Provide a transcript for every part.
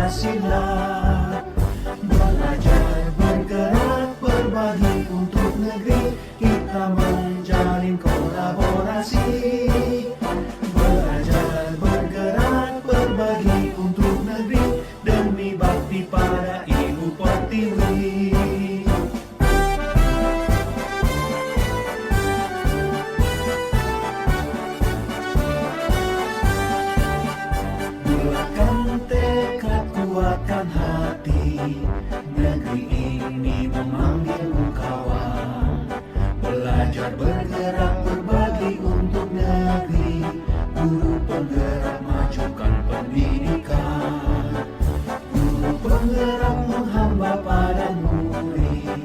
Pancasila. Belajar, bergerak, berbagi untuk negeri, kita menjalin kolaborasi. Belajar, bergerak, berbagi untuk negeri, demi bakti pada Ibu Pertiwi. Bulatkan tekad, kuatkan hati, negeri ini memanggilmu kawan. Belajar, bergerak, berbagi untuk negeri, guru penggerak majukan pendidikan. Guru penggerak menghamba pada murid,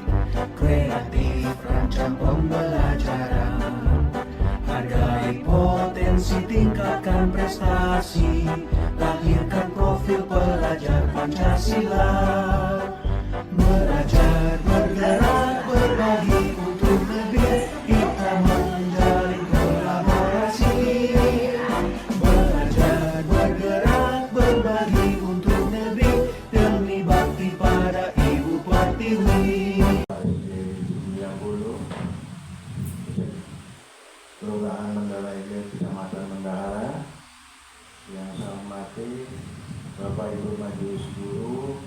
kreatif rancang pembelajaran. Hargai potensi, tingkatkan prestasi, lahirkan profil pelajar Pancasila. Belajar, bergerak, berbagi untuk negeri, kita menjalin kolaborasi. Belajar, bergerak, berbagi untuk negeri, demi bakti pada Ibu Pertiwi. Kelurahan Mandala Ilir, Kecamatan Mendahara. Yang saya hormati Bapak Ibu Majelis Guru,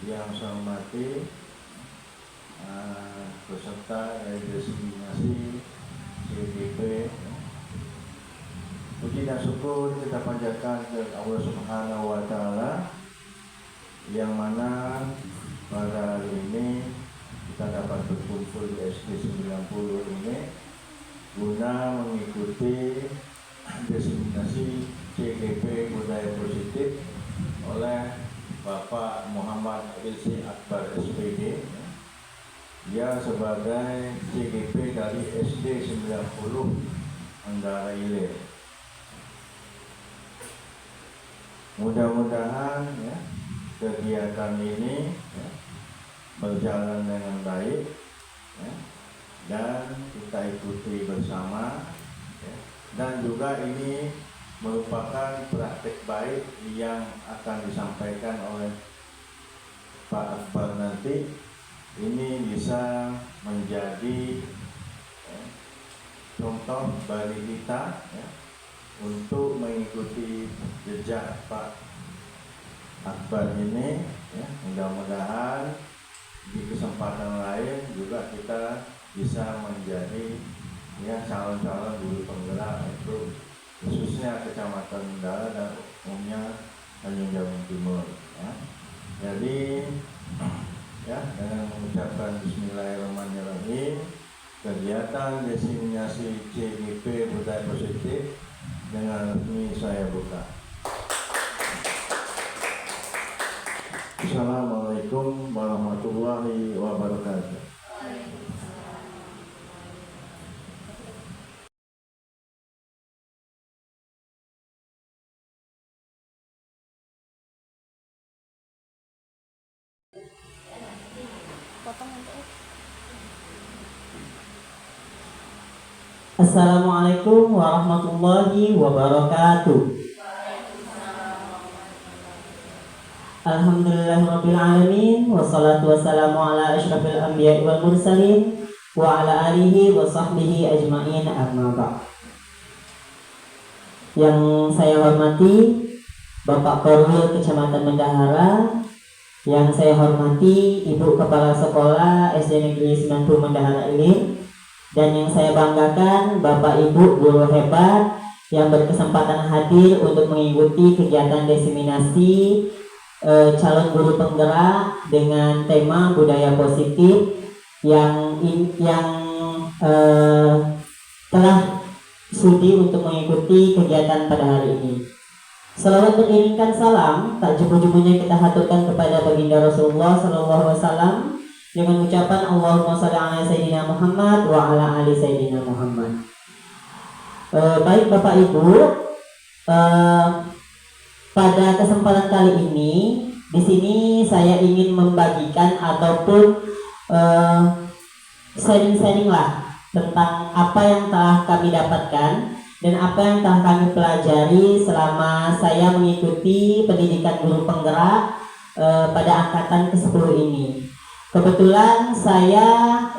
yang saya hormati peserta desiminasi CGP. Puji dan syukur kita panjatkan ke Allah Subhanahu wa Ta'ala, yang mana pada hari ini kita dapat berkumpul di SD 90 ini guna mengikuti desiminasi CGP Budaya Positif oleh Bapak Muhammad Ilsi Akbar SPD. Dia sebagai CGP dari SD 90 Mandala Ilir. Mudah-mudahan kegiatan ini berjalan dengan baik, dan kita ikuti bersama, dan juga ini merupakan praktik baik yang akan disampaikan oleh Pak Akbar nanti. Ini bisa menjadi contoh bagi kita untuk mengikuti jejak Pak Akbar ini. Mudah-mudahan di kesempatan lain juga kita bisa menjadi calon-calon guru penggerak, itu khususnya Kecamatan Mendahara dan umumnya Tanjung Jabung Timur. Jadi dengan mengucapkan Bismillahirrahmanirrahim, kegiatan desiminasi CGP Budaya Positif dengan resmi saya buka. Assalamualaikum warahmatullahi wabarakatuh. Assalamualaikum warahmatullahi wabarakatuh. Alhamdulillahirabbil alamin, wassalatu wassalamu ala asyrafil anbiya'i wal mursalin wa ala alihi wa sahbihi ajmain, amma ba'd. Yang saya hormati Bapak Korwil Kecamatan Mendahara, yang saya hormati Ibu Kepala Sekolah SD Negeri 90 Mendahara Ilir, dan yang saya banggakan Bapak Ibu guru hebat yang berkesempatan hadir untuk mengikuti kegiatan desiminasi calon guru penggerak dengan tema budaya positif yang telah sudi untuk mengikuti kegiatan pada hari ini. Selawat mengiringkan salam tak jemu-jemunya kita haturkan kepada baginda Rasulullah SAW dengan ucapan Allahumma shalli ala sayyidina Muhammad wa ala ali sayyidina Muhammad. Baik Bapak Ibu, pada kesempatan kali ini di sini saya ingin membagikan ataupun sharing-sharing lah tentang apa yang telah kami dapatkan dan apa yang telah kami pelajari selama saya mengikuti pendidikan guru penggerak pada angkatan ke-10 ini. Kebetulan saya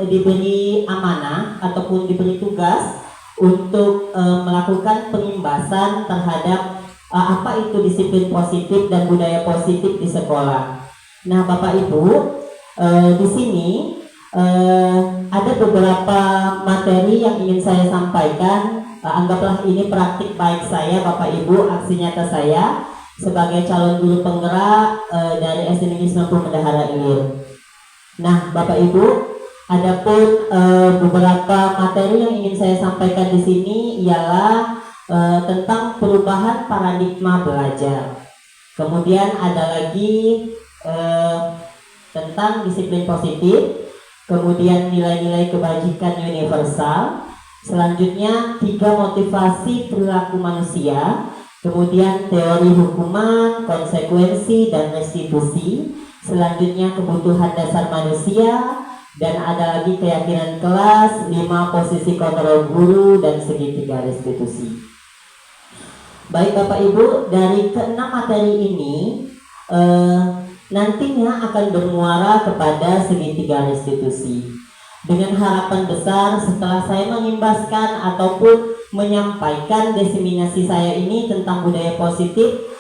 diberi amanah ataupun diberi tugas untuk melakukan pengimbasan terhadap apa itu disiplin positif dan budaya positif di sekolah. Nah, Bapak Ibu, di sini ada beberapa materi yang ingin saya sampaikan. Anggaplah ini praktik baik saya, Bapak Ibu, aksi nyata saya sebagai calon guru penggerak dari SD Negeri 90 Bendahara Ilir. Nah, Bapak Ibu, adapun beberapa materi yang ingin saya sampaikan di sini ialah tentang perubahan paradigma belajar. Kemudian ada lagi tentang disiplin positif, kemudian nilai-nilai kebajikan universal, selanjutnya 3 motivasi perilaku manusia, kemudian teori hukuman, konsekuensi, dan restitusi, selanjutnya kebutuhan dasar manusia, dan ada lagi keyakinan kelas, 5 posisi kontrol guru, dan segitiga restitusi. Baik Bapak Ibu, dari ke-6 materi ini nantinya akan bermuara kepada segitiga restitusi. Dengan harapan besar setelah saya mengimbaskan ataupun menyampaikan diseminasi saya ini tentang budaya positif,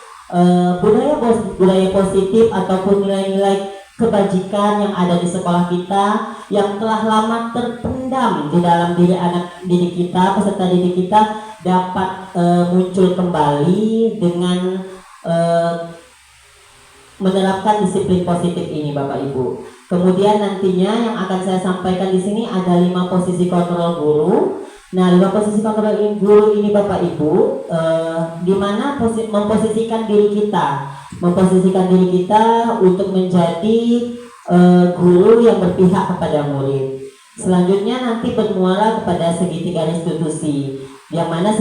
budaya positif ataupun nilai-nilai kebajikan yang ada di sekolah kita yang telah lama terpendam di dalam diri anak didik kita, peserta didik kita, dapat muncul kembali dengan menerapkan disiplin positif ini, Bapak Ibu. Kemudian nantinya yang akan saya sampaikan di sini ada 5 posisi kontrol guru. Nah, 5 posisi kontrol guru ini, Bapak Ibu, di mana memposisikan diri kita untuk menjadi guru yang berpihak kepada murid. Selanjutnya nanti bermuara kepada segitiga restitusi, yang mana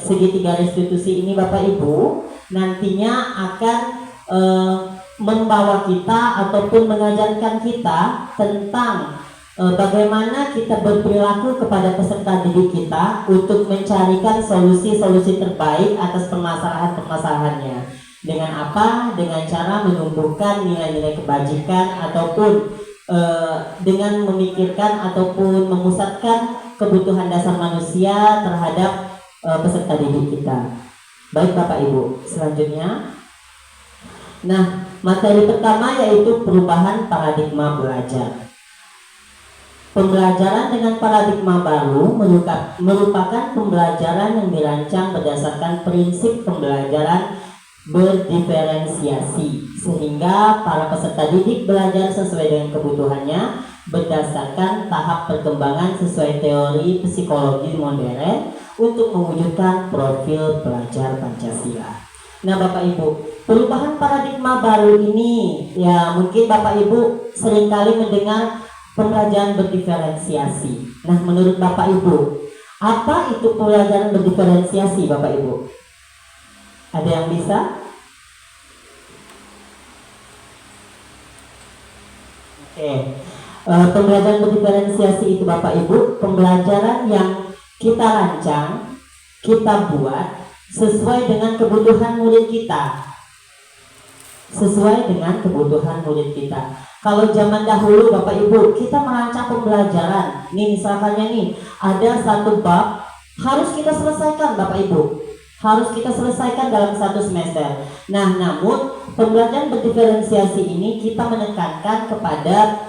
segitiga restitusi ini, Bapak Ibu, nantinya akan membawa kita ataupun mengajarkan kita tentang bagaimana kita berperilaku kepada peserta didik kita untuk mencarikan solusi-solusi terbaik atas permasalahan-permasalahannya. Dengan apa? Dengan cara menumbuhkan nilai-nilai kebajikan ataupun dengan memikirkan ataupun memusatkan kebutuhan dasar manusia terhadap peserta didik kita. Baik Bapak Ibu, selanjutnya. Nah, materi pertama yaitu perubahan paradigma belajar. Pembelajaran dengan paradigma baru merupakan pembelajaran yang dirancang berdasarkan prinsip pembelajaran berdiferensiasi, sehingga para peserta didik belajar sesuai dengan kebutuhannya berdasarkan tahap perkembangan sesuai teori psikologi modern untuk mewujudkan profil pelajar Pancasila. Nah Bapak Ibu, perubahan paradigma baru ini ya mungkin Bapak Ibu seringkali mendengar pembelajaran berdiferensiasi. Nah menurut Bapak Ibu, apa itu pembelajaran berdiferensiasi Bapak Ibu? Ada yang bisa? Oke. Pembelajaran berdiferensiasi itu Bapak Ibu, pembelajaran yang kita rancang, kita buat sesuai dengan kebutuhan murid kita. Sesuai dengan kebutuhan murid kita. Kalau zaman dahulu Bapak Ibu, kita merancang pembelajaran. Nih misalkannya nih, ada satu bab harus kita selesaikan Bapak Ibu. Harus kita selesaikan dalam 1 semester. Nah, namun pembelajaran berdiferensiasi ini kita menekankan kepada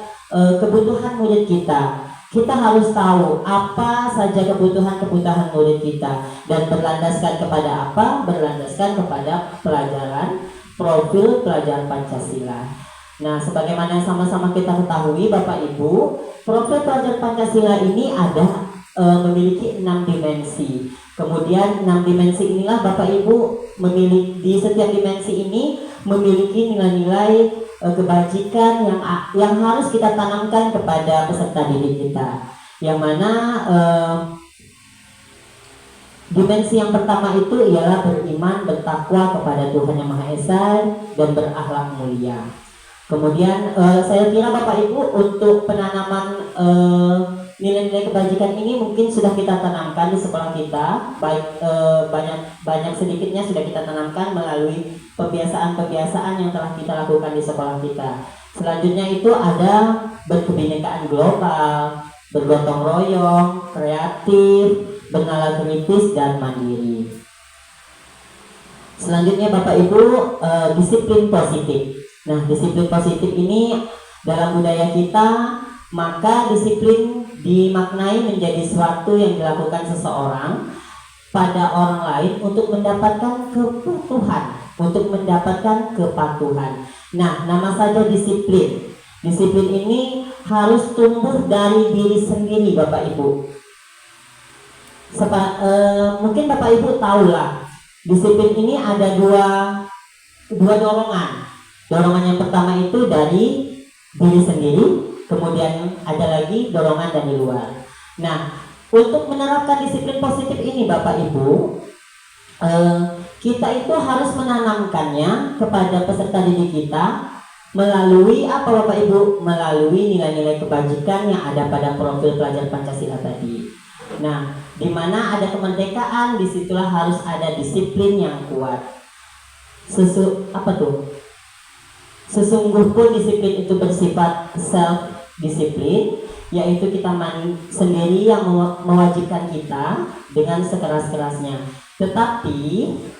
kebutuhan murid kita. Kita harus tahu apa saja kebutuhan murid kita dan berlandaskan kepada apa? Berlandaskan kepada pelajaran profil pelajaran Pancasila. Nah, sebagaimana sama-sama kita ketahui Bapak Ibu, profil pelajaran Pancasila ini ada memiliki 6 dimensi. Kemudian 6 dimensi inilah Bapak Ibu memiliki, di setiap dimensi ini memiliki nilai-nilai kebajikan yang harus kita tanamkan kepada peserta didik kita. Yang mana dimensi yang pertama itu ialah beriman, bertakwa kepada Tuhan Yang Maha Esa dan berakhlak mulia. Kemudian saya kira Bapak Ibu untuk penanaman nilai-nilai kebajikan ini mungkin sudah kita tanamkan di sekolah kita, baik banyak sedikitnya sudah kita tanamkan melalui kebiasaan-kebiasaan yang telah kita lakukan di sekolah kita. Selanjutnya itu ada berkebinekaan global, bergotong royong, kreatif, bernalar kritis, dan mandiri. Selanjutnya Bapak Ibu, disiplin positif. Nah, disiplin positif ini dalam budaya kita, maka disiplin dimaknai menjadi suatu yang dilakukan seseorang pada orang lain untuk mendapatkan kepatuhan. Nah, nama saja disiplin. Disiplin ini harus tumbuh dari diri sendiri, Bapak Ibu. Mungkin Bapak Ibu tahulah, disiplin ini ada dua dorongan. Dorongan yang pertama itu dari diri sendiri, kemudian ada lagi dorongan dari luar. Nah, untuk menerapkan disiplin positif ini Bapak Ibu, kita itu harus menanamkannya kepada peserta didik kita melalui apa Bapak Ibu? Melalui nilai-nilai kebajikan yang ada pada profil pelajar Pancasila tadi. Nah, di mana ada kemerdekaan, disitulah harus ada disiplin yang kuat. Sesungguh pun disiplin itu bersifat self-disiplin, yaitu kita sendiri yang mewajibkan kita dengan sekeras-kerasnya. Tetapi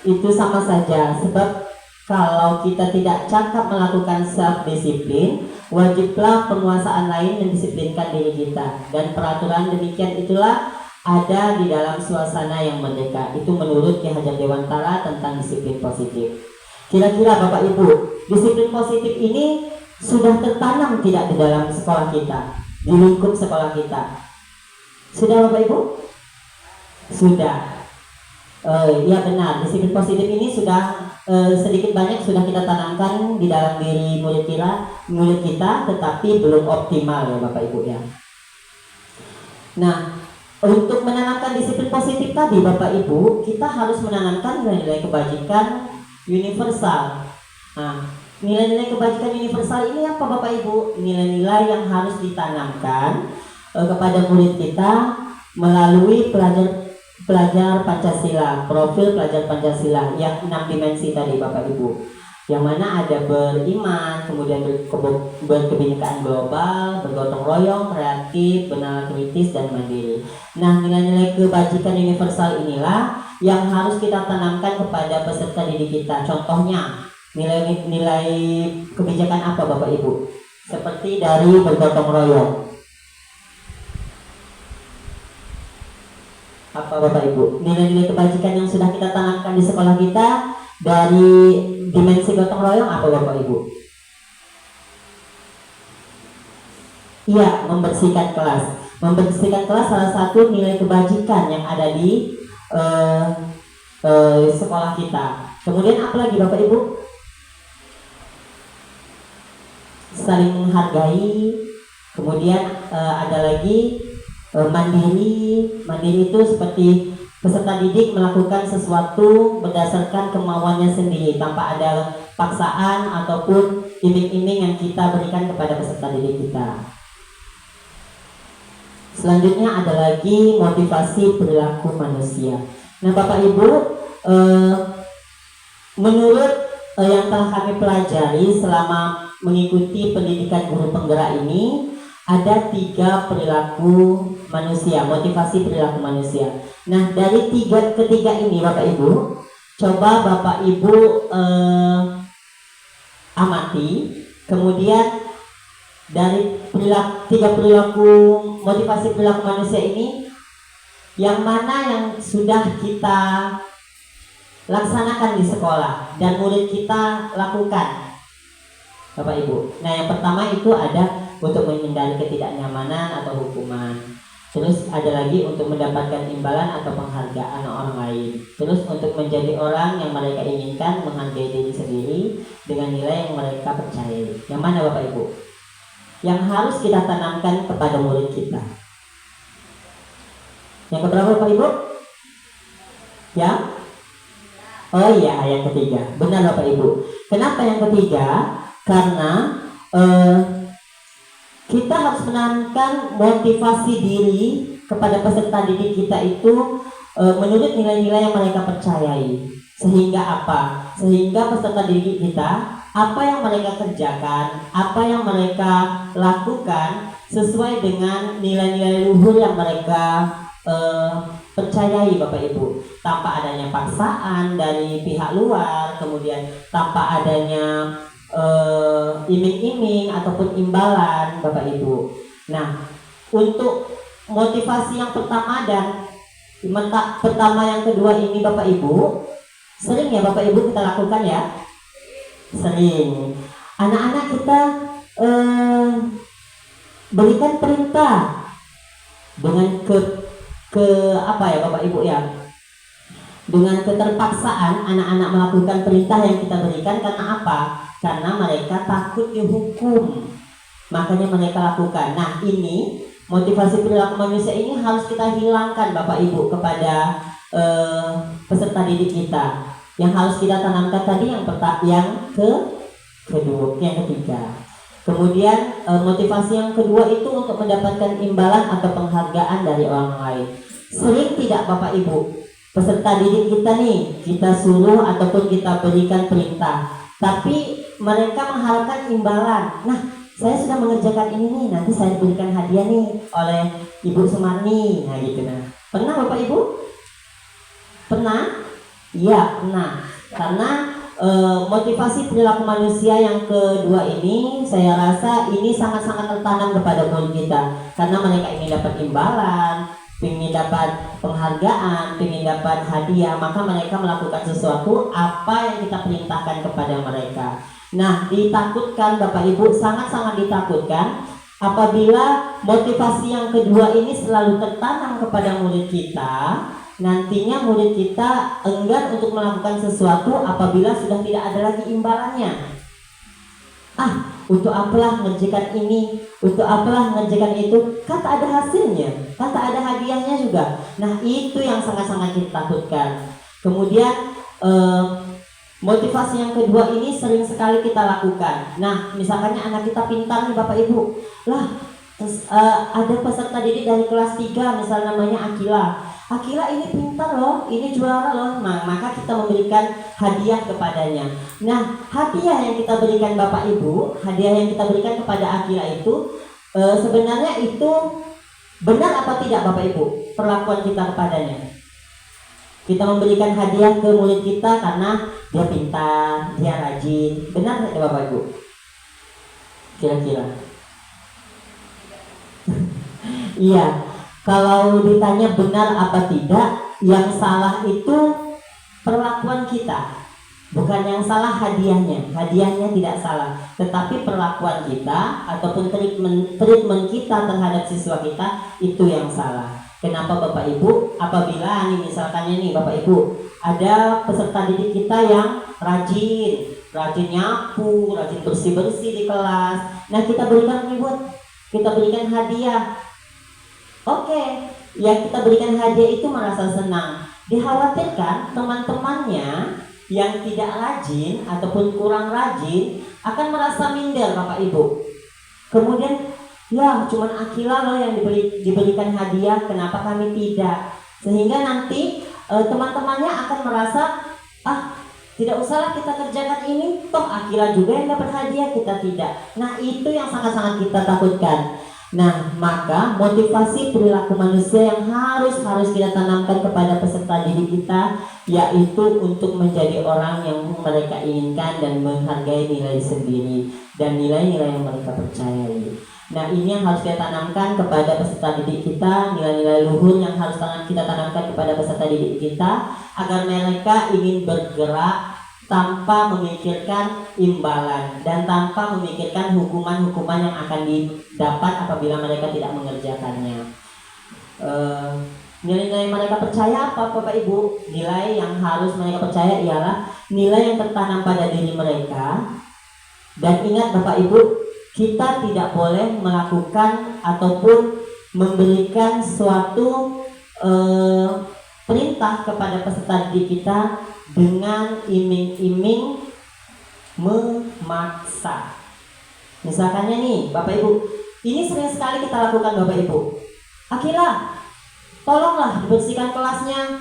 itu sama saja, sebab kalau kita tidak cakap melakukan self-disiplin, wajiblah penguasaan lain mendisiplinkan diri kita. Dan peraturan demikian itulah ada di dalam suasana yang merdeka. Itu menurut Ki Hajar Dewantara tentang disiplin positif. Kira-kira Bapak Ibu, disiplin positif ini sudah tertanam tidak di dalam sekolah kita, di lingkup sekolah kita? Sudah Bapak Ibu? Sudah. Ya benar, disiplin positif ini sudah sedikit banyak sudah kita tanamkan di dalam diri murid kita, tetapi belum optimal ya Bapak Ibu ya. Nah, untuk menanamkan disiplin positif tadi Bapak Ibu, kita harus menanamkan nilai-nilai kebajikan universal. Nah, nilai-nilai kebajikan universal ini apa Bapak Ibu? Nilai-nilai yang harus ditanamkan kepada murid kita melalui pelajar Pancasila, profil pelajar Pancasila yang 6 dimensi tadi Bapak Ibu. Yang mana ada beriman, kemudian berkebinekaan global, bergotong royong, kreatif, bernalar kritis, dan mandiri. Nah, nilai-nilai kebajikan universal inilah yang harus kita tanamkan kepada peserta didik kita. Contohnya, nilai-nilai kebijakan apa Bapak Ibu? Seperti dari bergotong royong. Apa Bapak Ibu? Nilai-nilai kebajikan yang sudah kita tanamkan di sekolah kita dari dimensi gotong royong apa Bapak Ibu? Iya, membersihkan kelas. Membersihkan kelas salah satu nilai kebajikan yang ada di sekolah kita. Kemudian apa lagi Bapak Ibu? Saling menghargai. Kemudian ada lagi mandiri. Mandiri itu seperti peserta didik melakukan sesuatu berdasarkan kemauannya sendiri tanpa ada paksaan ataupun iming-iming yang kita berikan kepada peserta didik kita. Selanjutnya ada lagi motivasi perilaku manusia. Nah Bapak Ibu, menurut yang telah kami pelajari selama mengikuti pendidikan guru penggerak ini, ada 3 perilaku manusia, motivasi perilaku manusia. Nah, dari ketiga ini Bapak Ibu, coba Bapak Ibu amati, kemudian dari 3 perilaku motivasi perilaku manusia ini, yang mana yang sudah kita laksanakan di sekolah dan murid kita lakukan Bapak Ibu. Nah, yang pertama itu ada untuk menghindari ketidaknyamanan atau hukuman. Terus ada lagi untuk mendapatkan imbalan atau penghargaan orang lain. Terus untuk menjadi orang yang mereka inginkan, menghargai diri sendiri dengan nilai yang mereka percayai. Yang mana Bapak Ibu? Yang harus kita tanamkan kepada murid kita. Yang keberapa Bapak Ibu? Ya? Oh iya, yang ketiga. Benar Bapak Ibu. Kenapa yang ketiga? Karena kita harus menanamkan motivasi diri kepada peserta didik kita itu menurut nilai-nilai yang mereka percayai. Sehingga apa? Sehingga peserta didik kita, apa yang mereka kerjakan, apa yang mereka lakukan sesuai dengan nilai-nilai luhur yang mereka percayai Bapak Ibu, tanpa adanya paksaan dari pihak luar, kemudian tanpa adanya iming-iming ataupun imbalan Bapak Ibu. Nah, untuk motivasi yang pertama dan pertama yang kedua ini Bapak Ibu, sering ya Bapak Ibu kita lakukan ya? Sering. Anak-anak kita berikan perintah dengan apa ya Bapak Ibu ya? Dengan keterpaksaan anak-anak melakukan perintah yang kita berikan. Karena apa? Karena mereka takut dihukum, makanya mereka lakukan. Nah, ini motivasi perilaku manusia ini harus kita hilangkan Bapak Ibu kepada peserta didik kita. Yang harus kita tanamkan tadi yang ketiga. Kemudian motivasi yang kedua itu untuk mendapatkan imbalan atau penghargaan dari orang lain. Sering tidak Bapak Ibu, peserta didik kita nih, kita suruh ataupun kita berikan perintah, tapi mereka mengharapkan imbalan. Nah, saya sudah mengerjakan ini nih, nanti saya berikan hadiah nih oleh Ibu Sumarni. Nah gitu. Nah, pernah Bapak Ibu? Pernah? Iya, pernah. Karena motivasi perilaku manusia yang kedua ini, saya rasa ini sangat-sangat tertanam kepada murid kita. Karena mereka ingin dapat imbalan, ingin dapat penghargaan, ingin dapat hadiah, maka mereka melakukan sesuatu apa yang kita perintahkan kepada mereka. Nah, ditakutkan Bapak Ibu, sangat-sangat ditakutkan apabila motivasi yang kedua ini selalu tertanam kepada murid kita. Nantinya murid kita enggan untuk melakukan sesuatu apabila sudah tidak ada lagi imbalannya. Untuk apalah mengerjakan ini, untuk apalah mengerjakan itu, kata ada hasilnya, kata ada hadiahnya juga. Nah, itu yang sangat-sangat kita takutkan. Kemudian motivasi yang kedua ini sering sekali kita lakukan. Nah, misalkannya anak kita pintar nih Bapak Ibu, ada peserta didik dari kelas 3 misalnya namanya Akila ini pintar loh, ini juara loh. Nah, maka kita memberikan hadiah kepadanya. Nah, hadiah yang kita berikan Bapak Ibu, hadiah yang kita berikan kepada Akila itu sebenarnya itu benar apa tidak Bapak Ibu perlakuan kita kepadanya? Kita memberikan hadiah ke murid kita karena dia pintar, dia rajin. Benar tidak Bapak Ibu? Kira-kira? Iya. Kalau ditanya benar apa tidak, yang salah itu perlakuan kita, bukan yang salah hadiahnya. Hadiahnya tidak salah, tetapi perlakuan kita ataupun treatment kita terhadap siswa kita itu yang salah. Kenapa Bapak Ibu? Apabila nih misalkannya nih Bapak Ibu, ada peserta didik kita yang rajin nyapu, rajin bersih-bersih di kelas. Nah, kita berikan reward, kita berikan hadiah. Oke, yang kita berikan hadiah itu merasa senang. Dikhawatirkan teman-temannya yang tidak rajin ataupun kurang rajin akan merasa minder Bapak Ibu. Kemudian, ya cuman Akila loh yang diberikan hadiah, kenapa kami tidak? Sehingga nanti teman-temannya akan merasa, tidak usahlah kita kerjakan ini, toh Akila juga yang dapat hadiah, kita tidak. Nah, itu yang sangat-sangat kita takutkan. Nah, maka motivasi perilaku manusia yang harus kita tanamkan kepada peserta didik kita, yaitu untuk menjadi orang yang mereka inginkan dan menghargai nilai sendiri dan nilai-nilai yang mereka percayai. Nah, ini yang harus kita tanamkan kepada peserta didik kita, nilai-nilai luhur yang harus kita tanamkan kepada peserta didik kita, agar mereka ingin bergerak tanpa memikirkan imbalan dan tanpa memikirkan hukuman-hukuman yang akan didapat apabila mereka tidak mengerjakannya. Nilai-nilai mereka percaya apa Bapak Ibu? Nilai yang harus mereka percaya ialah nilai yang tertanam pada diri mereka. Dan ingat Bapak Ibu, kita tidak boleh melakukan ataupun memberikan suatu perintah kepada peserta didik kita dengan iming-iming memaksa. Misalkannya nih Bapak Ibu, Ini sering sekali kita lakukan Bapak Ibu. Akila, tolonglah dibersihkan kelasnya.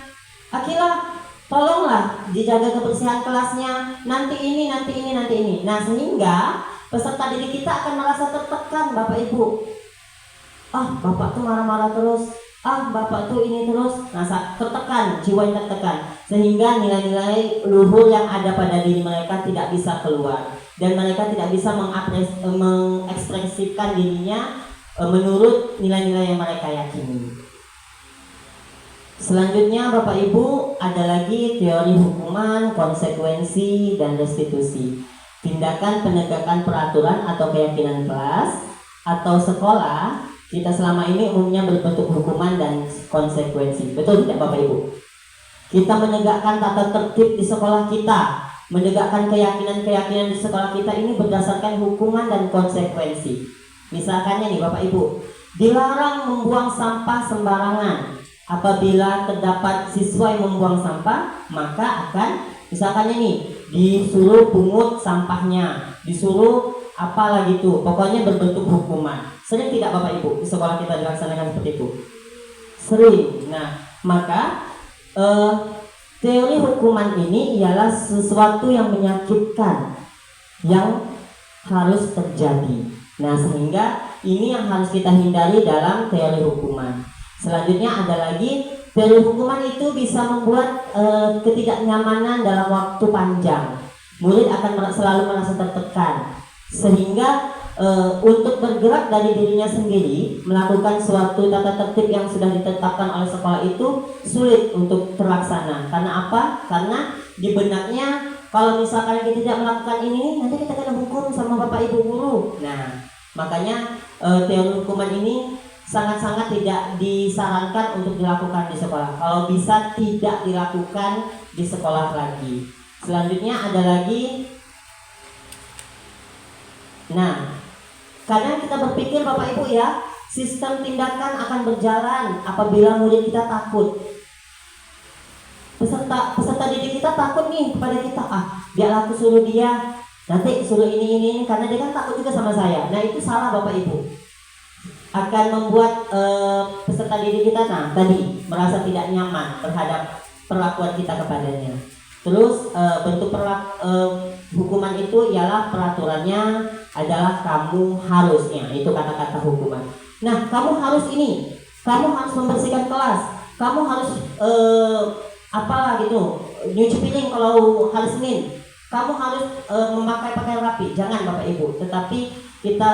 Akila, tolonglah dijaga kebersihan kelasnya. Nanti ini. Nah, sehingga peserta didik kita akan merasa tertekan Bapak Ibu. Bapak tuh marah-marah terus. Bapak tuh ini terus. Nah, tertekan, jiwanya tertekan. Sehingga nilai-nilai luhur yang ada pada diri mereka tidak bisa keluar. Dan mereka tidak bisa mengekspresikan dirinya menurut nilai-nilai yang mereka yakini. Selanjutnya Bapak Ibu, ada lagi teori hukuman, konsekuensi, dan restitusi. Tindakan penegakan peraturan atau keyakinan kelas atau sekolah kita selama ini umumnya berbentuk hukuman dan konsekuensi. Betul tidak Bapak Ibu? Kita menegakkan tata tertib di sekolah kita, menegakkan keyakinan-keyakinan di sekolah kita ini berdasarkan hukuman dan konsekuensi. Misalkannya nih Bapak Ibu, dilarang membuang sampah sembarangan. Apabila terdapat siswa yang membuang sampah, maka akan misalkannya nih disuruh pungut sampahnya, disuruh apa lagi tuh, pokoknya berbentuk hukuman. Sering tidak Bapak Ibu di sekolah kita dilaksanakan seperti itu? Sering. Nah, maka teori hukuman ini ialah sesuatu yang menyakitkan yang harus terjadi. Nah, sehingga ini yang harus kita hindari dalam teori hukuman. Selanjutnya ada lagi, teori hukuman itu bisa membuat ketidaknyamanan dalam waktu panjang. Murid akan selalu merasa tertekan, sehingga untuk bergerak dari dirinya sendiri, melakukan suatu tata tertib yang sudah ditetapkan oleh sekolah itu sulit untuk terlaksana. Karena apa? Karena di benaknya, kalau misalkan kita tidak melakukan ini, nanti kita kena hukum sama Bapak Ibu guru. Nah, makanya teori hukuman ini sangat-sangat tidak disarankan untuk dilakukan di sekolah. Kalau bisa tidak dilakukan di sekolah lagi. Selanjutnya ada lagi. Nah, kadang kita berpikir Bapak Ibu ya, sistem tindakan akan berjalan apabila murid kita takut. Peserta didik kita takut nih kepada kita. Biar aku suruh dia, nanti suruh ini, karena dia kan takut juga sama saya. Nah, itu salah Bapak Ibu. Akan membuat peserta didik kita tadi merasa tidak nyaman terhadap perlakuan kita kepadanya. Terus bentuk hukuman itu ialah peraturannya adalah kamu harusnya, itu kata-kata hukuman. Nah, kamu harus ini, kamu harus membersihkan kelas, kamu harus apalah gitu, nyuci piring kalau hari Senin, kamu harus memakai pakaian rapi. Jangan Bapak Ibu, tetapi kita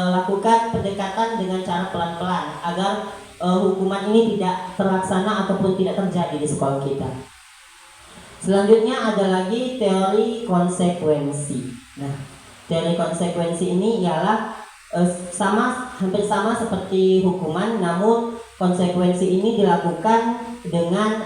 lakukan pendekatan dengan cara pelan-pelan agar hukuman ini tidak terlaksana ataupun tidak terjadi di sekolah kita. Selanjutnya ada lagi teori konsekuensi. Nah, teori konsekuensi ini ialah hampir sama seperti hukuman, namun konsekuensi ini dilakukan dengan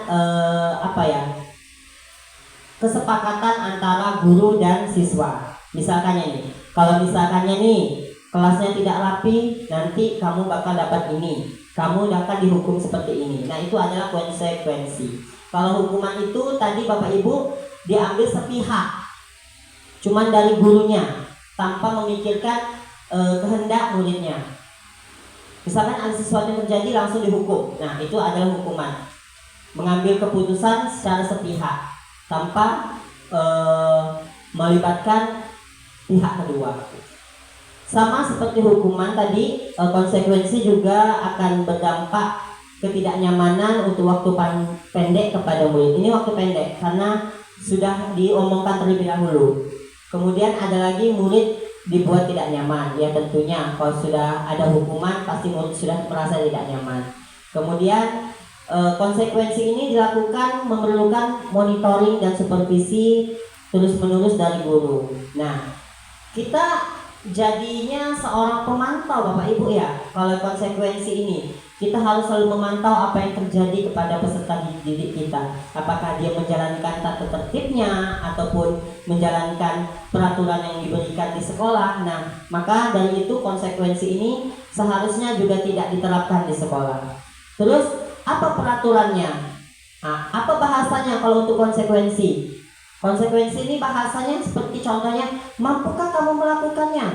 kesepakatan antara guru dan siswa. Misalkannya nih, kelasnya tidak rapi, nanti kamu bakal dapat ini, kamu akan dihukum seperti ini. Nah, itu adalah konsekuensi. Kalau hukuman itu tadi Bapak Ibu diambil sepihak, cuman dari gurunya, tanpa memikirkan kehendak muridnya. Misalkan ada sesuatu yang terjadi langsung dihukum. Nah, itu adalah hukuman. Mengambil keputusan secara sepihak tanpa melibatkan pihak kedua. Sama seperti hukuman tadi, konsekuensi juga akan berdampak ketidaknyamanan untuk waktu pendek kepada murid. Ini waktu pendek karena sudah diomongkan terlebih dahulu. Kemudian ada lagi murid dibuat tidak nyaman. Ya tentunya kalau sudah ada hukuman pasti murid sudah merasa tidak nyaman. Kemudian konsekuensi ini dilakukan memerlukan monitoring dan supervisi terus-menerus dari guru. Nah, kita jadinya seorang pemantau Bapak Ibu ya. Kalau konsekuensi ini kita harus selalu memantau apa yang terjadi kepada peserta didik kita. Apakah dia menjalankan tata tertibnya ataupun menjalankan peraturan yang diberikan di sekolah. Nah, maka dari itu konsekuensi ini seharusnya juga tidak diterapkan di sekolah. Terus apa peraturannya? Nah, apa bahasanya kalau untuk konsekuensi? Konsekuensi ini bahasanya seperti contohnya, mampukah kamu melakukannya?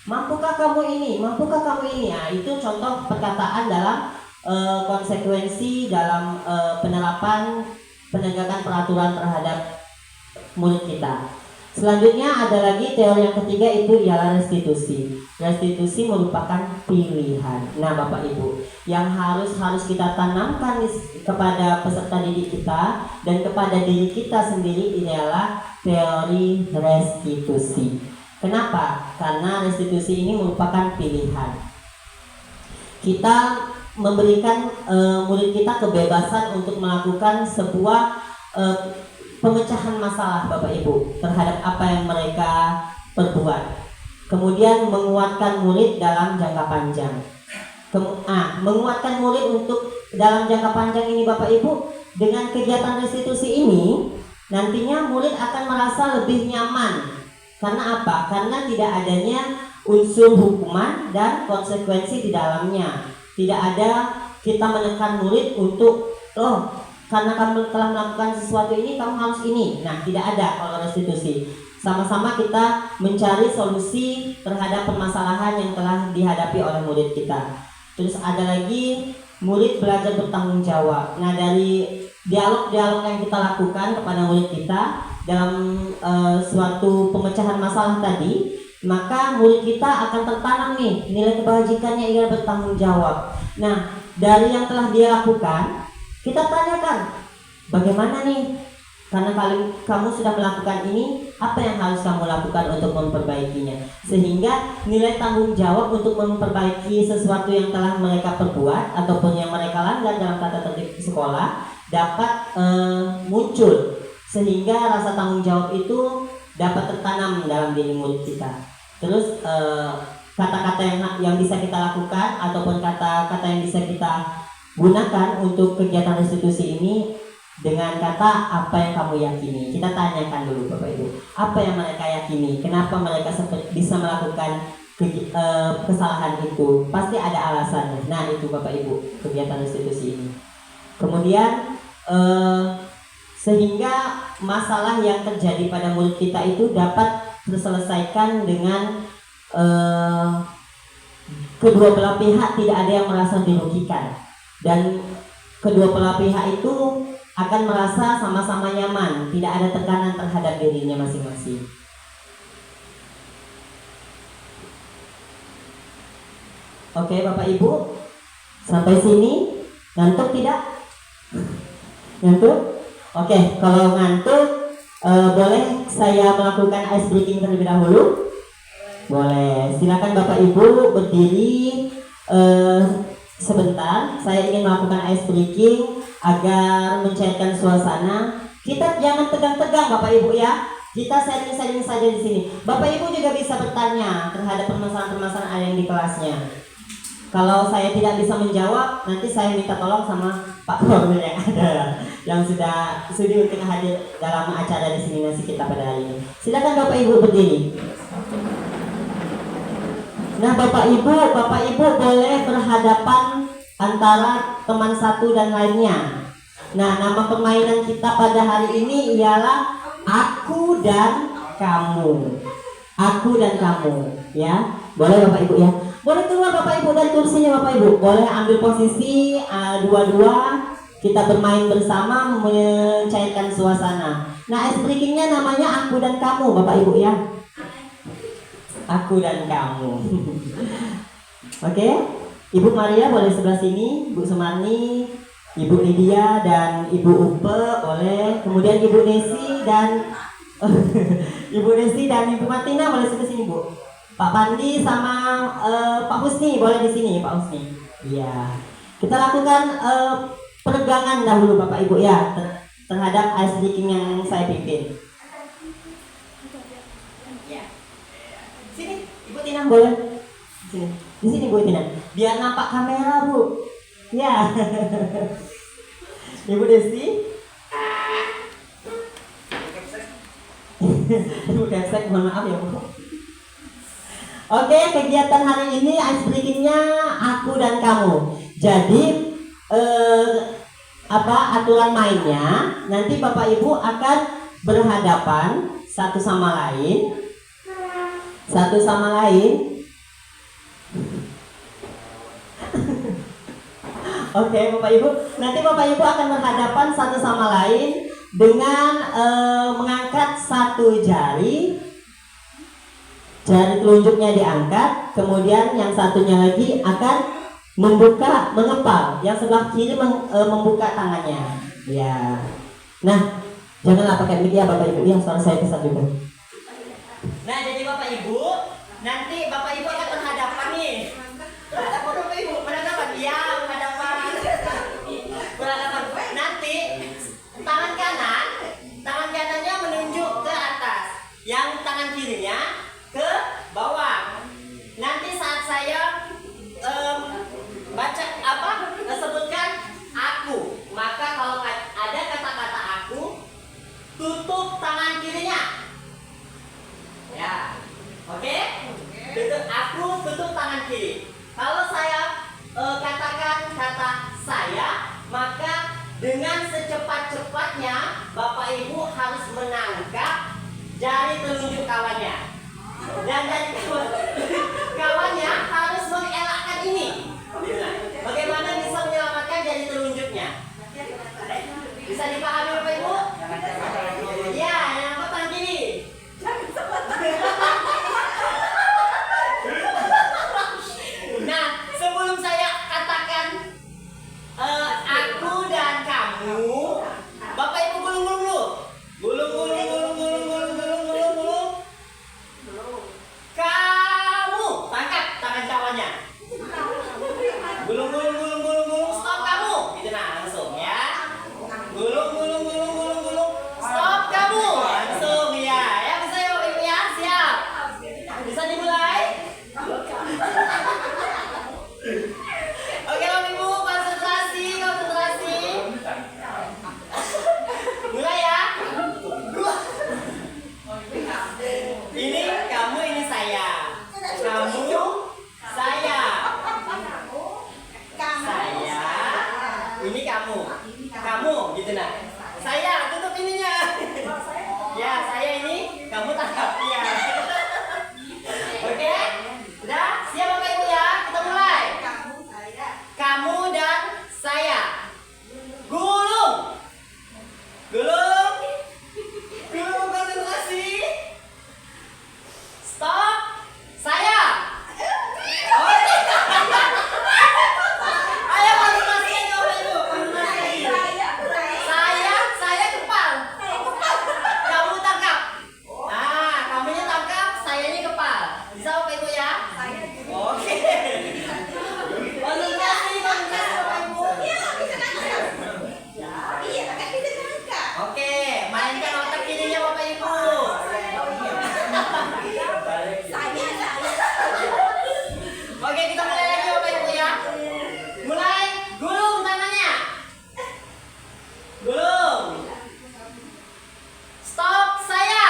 Mampukah mampukah kamu ini, mampukah kamu ini. Nah, itu contoh perkataan dalam konsekuensi dalam penerapan penegakan peraturan terhadap murid kita. Selanjutnya ada lagi teori yang ketiga, itu ialah restitusi. Restitusi merupakan pilihan. Nah, Bapak Ibu, yang harus kita tanamkan kepada peserta didik kita dan kepada diri kita sendiri ialah teori restitusi. Kenapa? Karena restitusi ini merupakan pilihan. Kita memberikan murid kita kebebasan untuk melakukan sebuah pemecahan masalah, Bapak Ibu, terhadap apa yang mereka perbuat. Kemudian menguatkan murid dalam jangka panjang. Menguatkan murid untuk dalam jangka panjang ini, Bapak Ibu, dengan kegiatan restitusi ini, nantinya murid akan merasa lebih nyaman. Karena apa? Karena tidak adanya unsur hukuman dan konsekuensi di dalamnya. Tidak ada kita menekan murid untuk karena kamu telah melakukan sesuatu ini, kamu harus ini. Nah, tidak ada kalau restitusi. Sama-sama kita mencari solusi terhadap permasalahan yang telah dihadapi oleh murid kita. Terus ada lagi murid belajar bertanggung jawab. Nah, dari dialog-dialog yang kita lakukan kepada murid kita dalam suatu pemecahan masalah tadi, maka murid kita akan tertanam nih nilai kebajikannya ia bertanggung jawab. Nah, dari yang telah dia lakukan, kita tanyakan, bagaimana nih? Karena kamu sudah melakukan ini, apa yang harus kamu lakukan untuk memperbaikinya? Sehingga nilai tanggung jawab untuk memperbaiki sesuatu yang telah mereka perbuat ataupun yang mereka langgar dalam tata tertib sekolah dapat muncul. Sehingga rasa tanggung jawab itu dapat tertanam dalam diri murid kita. Terus kata-kata yang bisa kita lakukan ataupun kata-kata yang bisa kita gunakan untuk kegiatan restitusi ini dengan kata apa yang kamu yakini. Kita tanyakan dulu, Bapak Ibu, apa yang mereka yakini, kenapa mereka bisa melakukan kesalahan itu. Pasti ada alasannya. Nah, itu Bapak Ibu kegiatan restitusi ini. Kemudian sehingga masalah yang terjadi pada murid kita itu dapat terselesaikan dengan kedua belah pihak tidak ada yang merasa dirugikan. Dan kedua belah pihak itu akan merasa sama-sama nyaman, tidak ada tekanan terhadap dirinya masing-masing. Oke, Bapak Ibu, sampai sini ngantuk tidak? Ngantuk? Oke, kalau ngantuk boleh saya melakukan ice breaking terlebih dahulu? Boleh, silakan Bapak Ibu berdiri sebentar. Saya ingin melakukan ice breaking agar mencairkan suasana. Kita jangan tegang-tegang Bapak Ibu ya. Kita sharing-sharing saja di sini. Bapak Ibu juga bisa bertanya terhadap permasalahan-permasalahan ada yang di kelasnya. Kalau saya tidak bisa menjawab, nanti saya minta tolong sama Pak Korwil yang ada, yang sudah sudi untuk hadir dalam acara diseminasi kita pada hari ini. Silakan Bapak Ibu berdiri. Nah, Bapak Ibu boleh berhadapan antara teman satu dan lainnya. Nah, nama permainan kita pada hari ini ialah aku dan kamu. Aku dan kamu, ya. Boleh Bapak Ibu ya. Boleh keluar Bapak Ibu dari kursinya Bapak Ibu. Boleh ambil posisi dua-dua. Kita bermain bersama mencairkan suasana. Nah, ice breakingnya namanya aku dan kamu Bapak Ibu ya. Aku dan kamu. Oke, Ibu Maria boleh sebelah sini, Bu Sumarni, Ibu Lydia dan Ibu Upe boleh. Kemudian Ibu Desi dan Ibu Desi dan Ibu Martina boleh sebelah sini Bu. Pak Pandi sama Pak Husni boleh di sini Pak Husni. Iya. Kita lakukan peregangan dahulu Bapak Ibu ya terhadap ice breaking yang saya pimpin. Sini, Ibu Tina boleh. Sini. Di sini Bu Tina. Biar nampak kamera, Bu. Ya. Ibu Desi. Ibu Desi, mohon maaf ya, Bu. Oke, kegiatan hari ini ice breakingnya aku dan kamu. Jadi aturan mainnya nanti Bapak Ibu akan berhadapan satu sama lain Oke, Bapak Ibu. Nanti Bapak Ibu akan berhadapan satu sama lain dengan mengangkat satu jari. Jari telunjuknya diangkat, kemudian yang satunya lagi akan mengepal. Yang sebelah kiri membuka tangannya. Ya. Nah, janganlah pakai mic ya Bapak Ibu. Ya, soalnya saya pesan juga. Nah, jadi Bapak Ibu, nanti Bapak Ibu akan berhadapan nih. Bapak Ibu berhadapan, ya berhadapan. Nanti tangan kanannya menunjuk ke atas, yang tangan kirinya ke bawah. Nanti saat saya sebutkan aku, maka kalau ada kata-kata aku, tutup tangan kirinya. Ya, oke? Tutup tangan kiri. Kalau saya katakan kata saya, maka dengan secepat-cepatnya Bapak Ibu harus menangkap jari telunjuk kawannya. Dan dari kawannya harus mengelakkan ini. Bagaimana bisa menyelamatkan jari telunjuknya? Bisa dipahami Bapak Ibu? Ya, yang tangan kiri. Nah, sebelum saya katakan aku dan kamu, Bapak Ibu gulung-gulung dulu. Gulung-gulung. Kamu tangkap tangan kawannya. Gulung. Stop kamu. Gitu nah, langsung ya. Gulung. Stop kamu. Langsung ya. Ya bisa ya Bapak Ibu ya. Siap. Bisa dimulai? Oke Bapak Ibu, konsentrasi. Mulai ya. Ini kamu, ini saya. Kamu, saya. Saya. Ini kamu. Kamu, gitu nah. Saya tutup ininya. Ya, saya ini, kamu tangkap ya. Oke? Udah? Siap Bapak Ibu ya? Kita mulai. Kamu dan saya. Gulung. Konsentrasi. Stop. Saya. Ayo konsentrasi Bapak Ibu. Saya kepal. Kamu tangkap. Nah, kamunya tangkap, sayanya kepal. Bisa Bapak Ibu ya? Oke. Konsentrasi Bapak Ibu. Oke, mainkan otak kirinya Bapak Ibu. Oke, kita mulai lagi Bapak Ibu ya. Mulai, gulung tangannya. Gulung. Stop saya.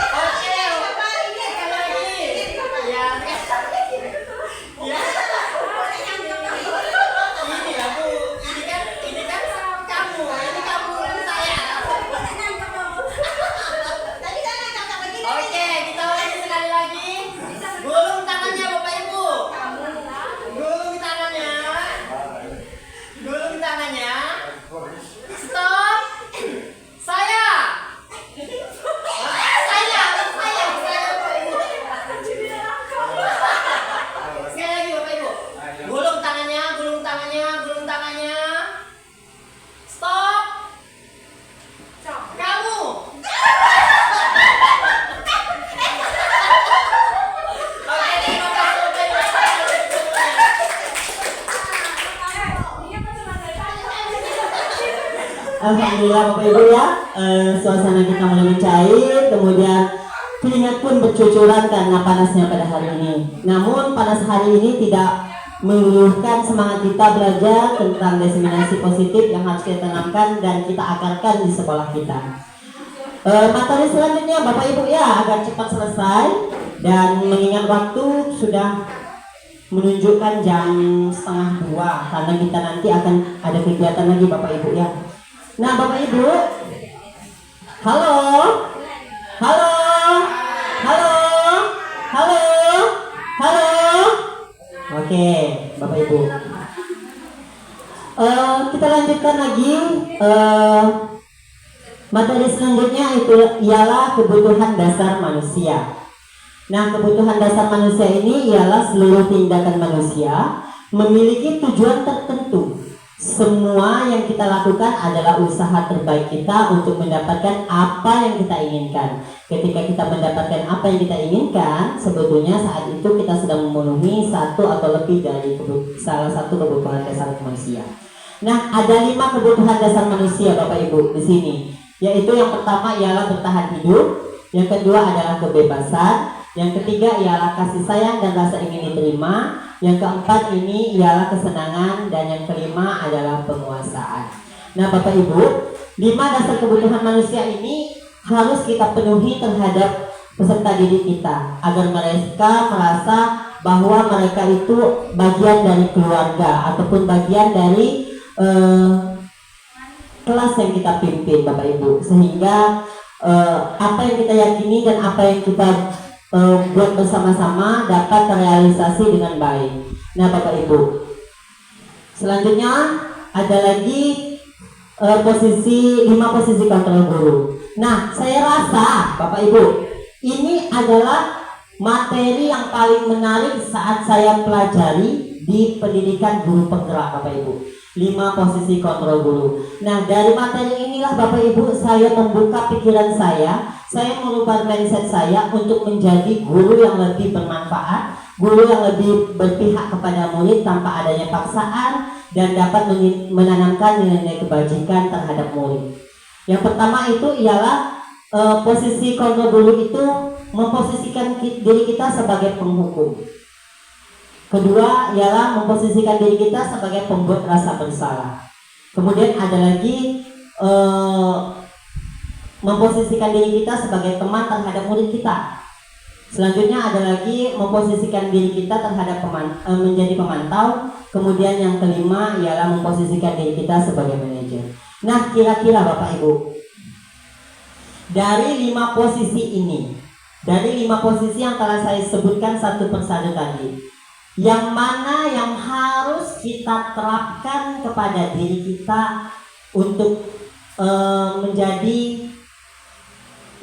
Oke, sekali lagi. Ya. Ini kan kamu, ini kamu dan saya. Oke, kita ulangi sekali lagi. Gulung tangannya Bapak Ibu. Gulung tangannya. Stop. Saya. Saya Bapak Ibu. Sekali lagi Bapak Ibu. Gulung tangannya. Stop. Kamu. Oke, terima kasih Bapak Ibu. Alhamdulillah Bapak Ibu ya, suasana kita mulai mencair, kemudian keringat pun bercucuran karena panasnya pada hari ini. Namun panas hari ini tidak meluluhkan semangat kita belajar tentang diseminasi positif yang harus kita tanamkan dan kita akarkan di sekolah kita. Materi selanjutnya Bapak Ibu ya, agar cepat selesai dan mengingat waktu sudah menunjukkan jam 1:30 karena kita nanti akan ada kegiatan lagi Bapak Ibu ya. Nah Bapak Ibu, halo, Oke, Bapak Ibu. Kita lanjutkan lagi. Materi selanjutnya itu ialah kebutuhan dasar manusia. Nah, kebutuhan dasar manusia ini ialah seluruh tindakan manusia memiliki tujuan tertentu. Semua yang kita lakukan adalah usaha terbaik kita untuk mendapatkan apa yang kita inginkan. Ketika kita mendapatkan apa yang kita inginkan, sebetulnya saat itu kita sedang memenuhi satu atau lebih dari salah satu kebutuhan dasar manusia. Nah, ada 5 kebutuhan dasar manusia, Bapak Ibu, di sini. Yaitu yang pertama ialah bertahan hidup, yang kedua adalah kebebasan, yang ketiga ialah kasih sayang dan rasa ingin diterima, yang keempat ini ialah kesenangan, dan yang kelima adalah penguasaan. Nah, Bapak Ibu, 5 dasar kebutuhan manusia ini harus kita penuhi terhadap peserta didik kita agar mereka merasa bahwa mereka itu bagian dari keluarga ataupun bagian dari kelas yang kita pimpin, Bapak Ibu, sehingga apa yang kita yakini dan apa yang kita buat bersama-sama dapat terrealisasi dengan baik. Nah, Bapak Ibu, selanjutnya ada lagi 5 posisi kontrol guru. Nah, saya rasa Bapak Ibu, ini adalah materi yang paling menarik saat saya pelajari di pendidikan guru penggerak, Bapak Ibu. 5 posisi kontrol guru. Nah, dari materi inilah Bapak Ibu saya membuka pikiran saya merubah mindset saya untuk menjadi guru yang lebih bermanfaat, guru yang lebih berpihak kepada murid tanpa adanya paksaan dan dapat menanamkan nilai-nilai kebajikan terhadap murid. Yang pertama itu ialah posisi kontrol guru itu memposisikan diri kita sebagai penghukum. Kedua ialah memposisikan diri kita sebagai pembuat rasa bersalah. Kemudian ada lagi memposisikan diri kita sebagai teman terhadap murid kita. Selanjutnya ada lagi memposisikan diri kita terhadap menjadi pemantau. Kemudian yang kelima ialah memposisikan diri kita sebagai manajer. Nah, kira-kira Bapak Ibu, dari 5 posisi ini, dari 5 posisi yang telah saya sebutkan satu persatu tadi, yang mana yang harus kita terapkan kepada diri kita untuk menjadi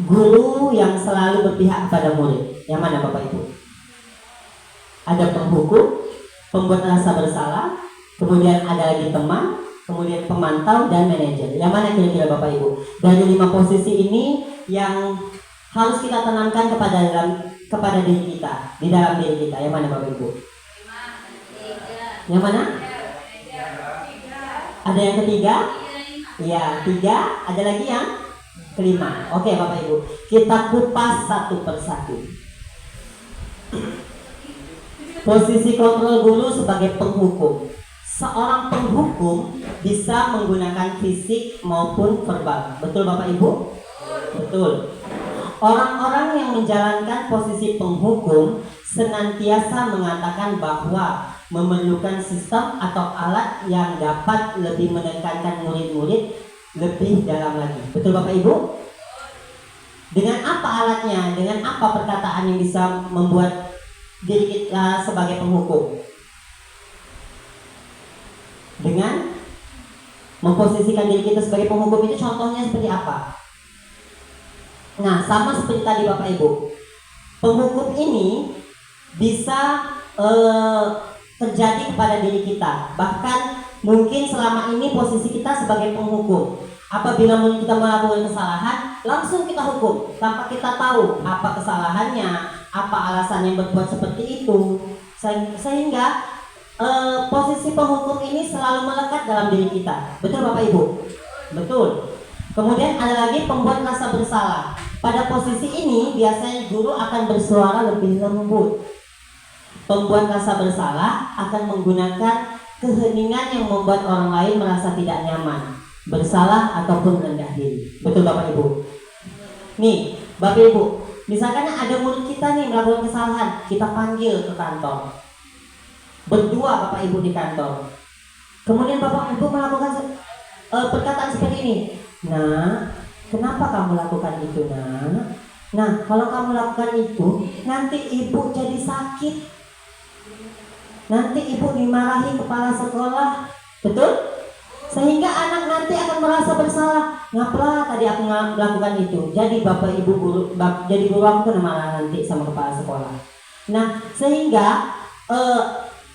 guru yang selalu berpihak kepada murid? Yang mana Bapak Ibu? Ada penghukum, pembuat rasa bersalah, kemudian ada lagi teman, kemudian pemantau dan manajer. Yang mana kira-kira Bapak Ibu? Dari 5 posisi ini yang harus kita tanamkan kepada diri kita, di dalam diri kita. Yang mana Bapak Ibu? Yang mana? Ada yang ketiga? Ya, 3. Ada lagi yang kelima. Oke Bapak Ibu, kita kupas satu persatu. Posisi kontrol guru sebagai penghukum. Seorang penghukum bisa menggunakan fisik maupun verbal. Betul Bapak Ibu? Betul. Orang-orang yang menjalankan posisi penghukum senantiasa mengatakan bahwa memerlukan sistem atau alat yang dapat lebih menekankan murid-murid lebih dalam lagi. Betul Bapak Ibu? Dengan apa alatnya? Dengan apa perkataan yang bisa membuat diri kita sebagai penghukum? Dengan memposisikan diri kita sebagai penghukum itu contohnya seperti apa? Nah, sama seperti tadi Bapak Ibu, penghukum ini bisa terjadi kepada diri kita. Bahkan mungkin selama ini posisi kita sebagai penghukum. Apabila kita melakukan kesalahan, langsung kita hukum tanpa kita tahu apa kesalahannya, apa alasan yang berbuat seperti itu. Sehingga posisi penghukum ini selalu melekat dalam diri kita. Betul Bapak Ibu? Betul. Kemudian ada lagi pembuat rasa bersalah. Pada posisi ini biasanya guru akan bersuara lebih lembut. Pembuat rasa bersalah akan menggunakan keheningan yang membuat orang lain merasa tidak nyaman, bersalah ataupun rendah diri. Betul Bapak Ibu? Nih Bapak Ibu, misalkan ada murid kita nih melakukan kesalahan, kita panggil ke kantor. Berdua Bapak Ibu di kantor. Kemudian Bapak Ibu melakukan perkataan seperti ini. Nah, kenapa kamu lakukan itu, Nak? Nah, kalau kamu lakukan itu, nanti ibu jadi sakit. nanti ibu dimarahi kepala sekolah, betul? Sehingga anak nanti akan merasa bersalah. Ngapalah tadi aku melakukan itu? Jadi bapak ibu guru, jadi guru aku kena marah nanti sama kepala sekolah. Nah, sehingga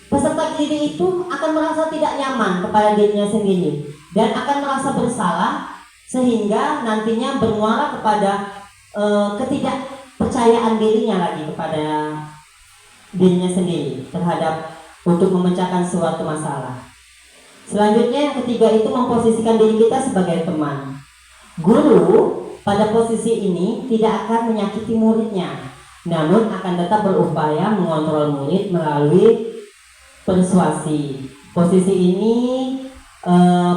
peserta didik itu akan merasa tidak nyaman kepada dirinya sendiri dan akan merasa bersalah, sehingga nantinya bermuara kepada ketidakpercayaan dirinya lagi kepada dirinya sendiri terhadap untuk memecahkan suatu masalah. Selanjutnya yang ketiga itu memposisikan diri kita sebagai teman. Guru pada posisi ini tidak akan menyakiti muridnya, namun akan tetap berupaya mengontrol murid melalui persuasi. Posisi ini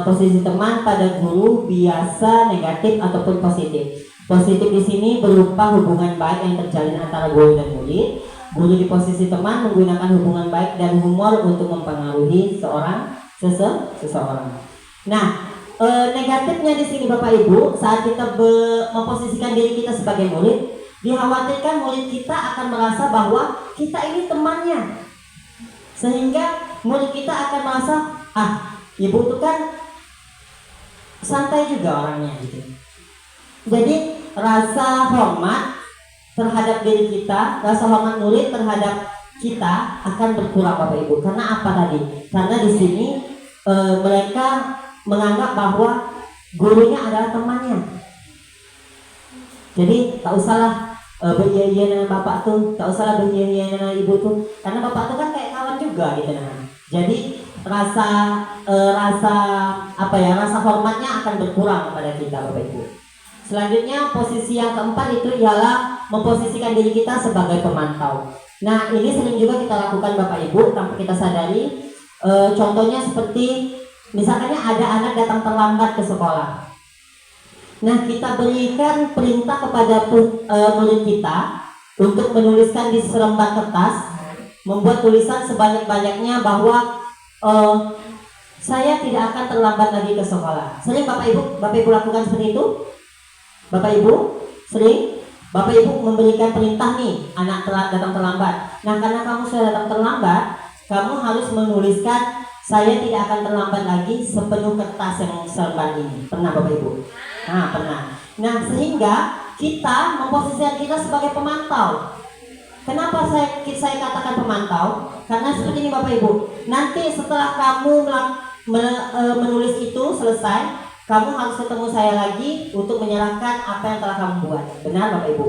posisi teman pada guru biasa negatif ataupun positif. Positif di sini berupa hubungan baik yang terjalin antara guru dan murid. Guru di posisi teman menggunakan hubungan baik dan humor untuk mempengaruhi seseorang. Nah, negatifnya di sini Bapak Ibu, saat kita memposisikan diri kita sebagai murid, dikhawatirkan murid kita akan merasa bahwa kita ini temannya, sehingga murid kita akan merasa, ibu itu kan santai juga orangnya gitu. Jadi rasa hormat terhadap diri kita, rasa hormat murid terhadap kita akan berkurang Bapak Ibu. Karena apa tadi? Karena di sini mereka menganggap bahwa gurunya adalah temannya. Jadi tak usahlah beria-ia dengan bapak tuh, tak usahlah beria-ia dengan ibu tuh, karena bapak tuh kan kayak kawan juga gitu nah. Jadi rasa hormatnya akan berkurang kepada kita Bapak Ibu. Selanjutnya posisi yang keempat itu ialah memposisikan diri kita sebagai pemantau. Nah, ini sering juga kita lakukan Bapak Ibu tanpa kita sadari. Contohnya seperti misalnya ada anak datang terlambat ke sekolah. Nah, kita berikan perintah kepada murid kita untuk menuliskan di selembar kertas, membuat tulisan sebanyak-banyaknya bahwa saya tidak akan terlambat lagi ke sekolah. Sering Bapak Ibu lakukan seperti itu? Bapak Ibu sering? Bapak Ibu memberikan perintah nih, anak datang terlambat. Nah, karena kamu sudah datang terlambat, kamu harus menuliskan saya tidak akan terlambat lagi sepenuh kertas yang selembar ini. Pernah Bapak Ibu? Nah, pernah. Nah, sehingga kita memposisikan kita sebagai pemantau. Kenapa saya katakan pemantau? Karena seperti ini Bapak Ibu. Nanti setelah kamu menulis itu selesai, kamu harus ketemu saya lagi untuk menyerahkan apa yang telah kamu buat. Benar Bapak Ibu?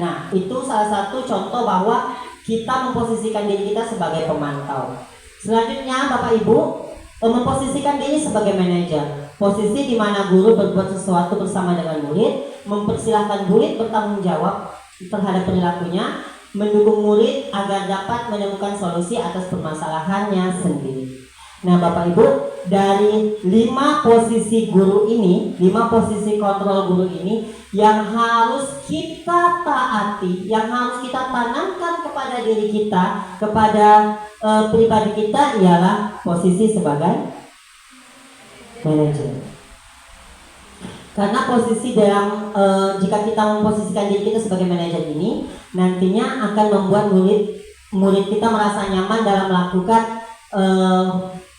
Nah, itu salah satu contoh bahwa kita memposisikan diri kita sebagai pemantau. Selanjutnya Bapak Ibu memposisikan diri sebagai manajer. Posisi di mana guru berbuat sesuatu bersama dengan murid, mempersilahkan murid bertanggung jawab terhadap perilakunya, mendukung murid agar dapat menemukan solusi atas permasalahannya sendiri. Nah Bapak Ibu, dari 5 posisi guru ini, 5 posisi kontrol guru ini yang harus kita taati, yang harus kita tanamkan kepada diri kita, kepada pribadi kita ialah posisi sebagai manajer. Karena posisi dalam jika kita memposisikan diri kita sebagai manajer ini, nantinya akan membuat murid kita merasa nyaman dalam melakukan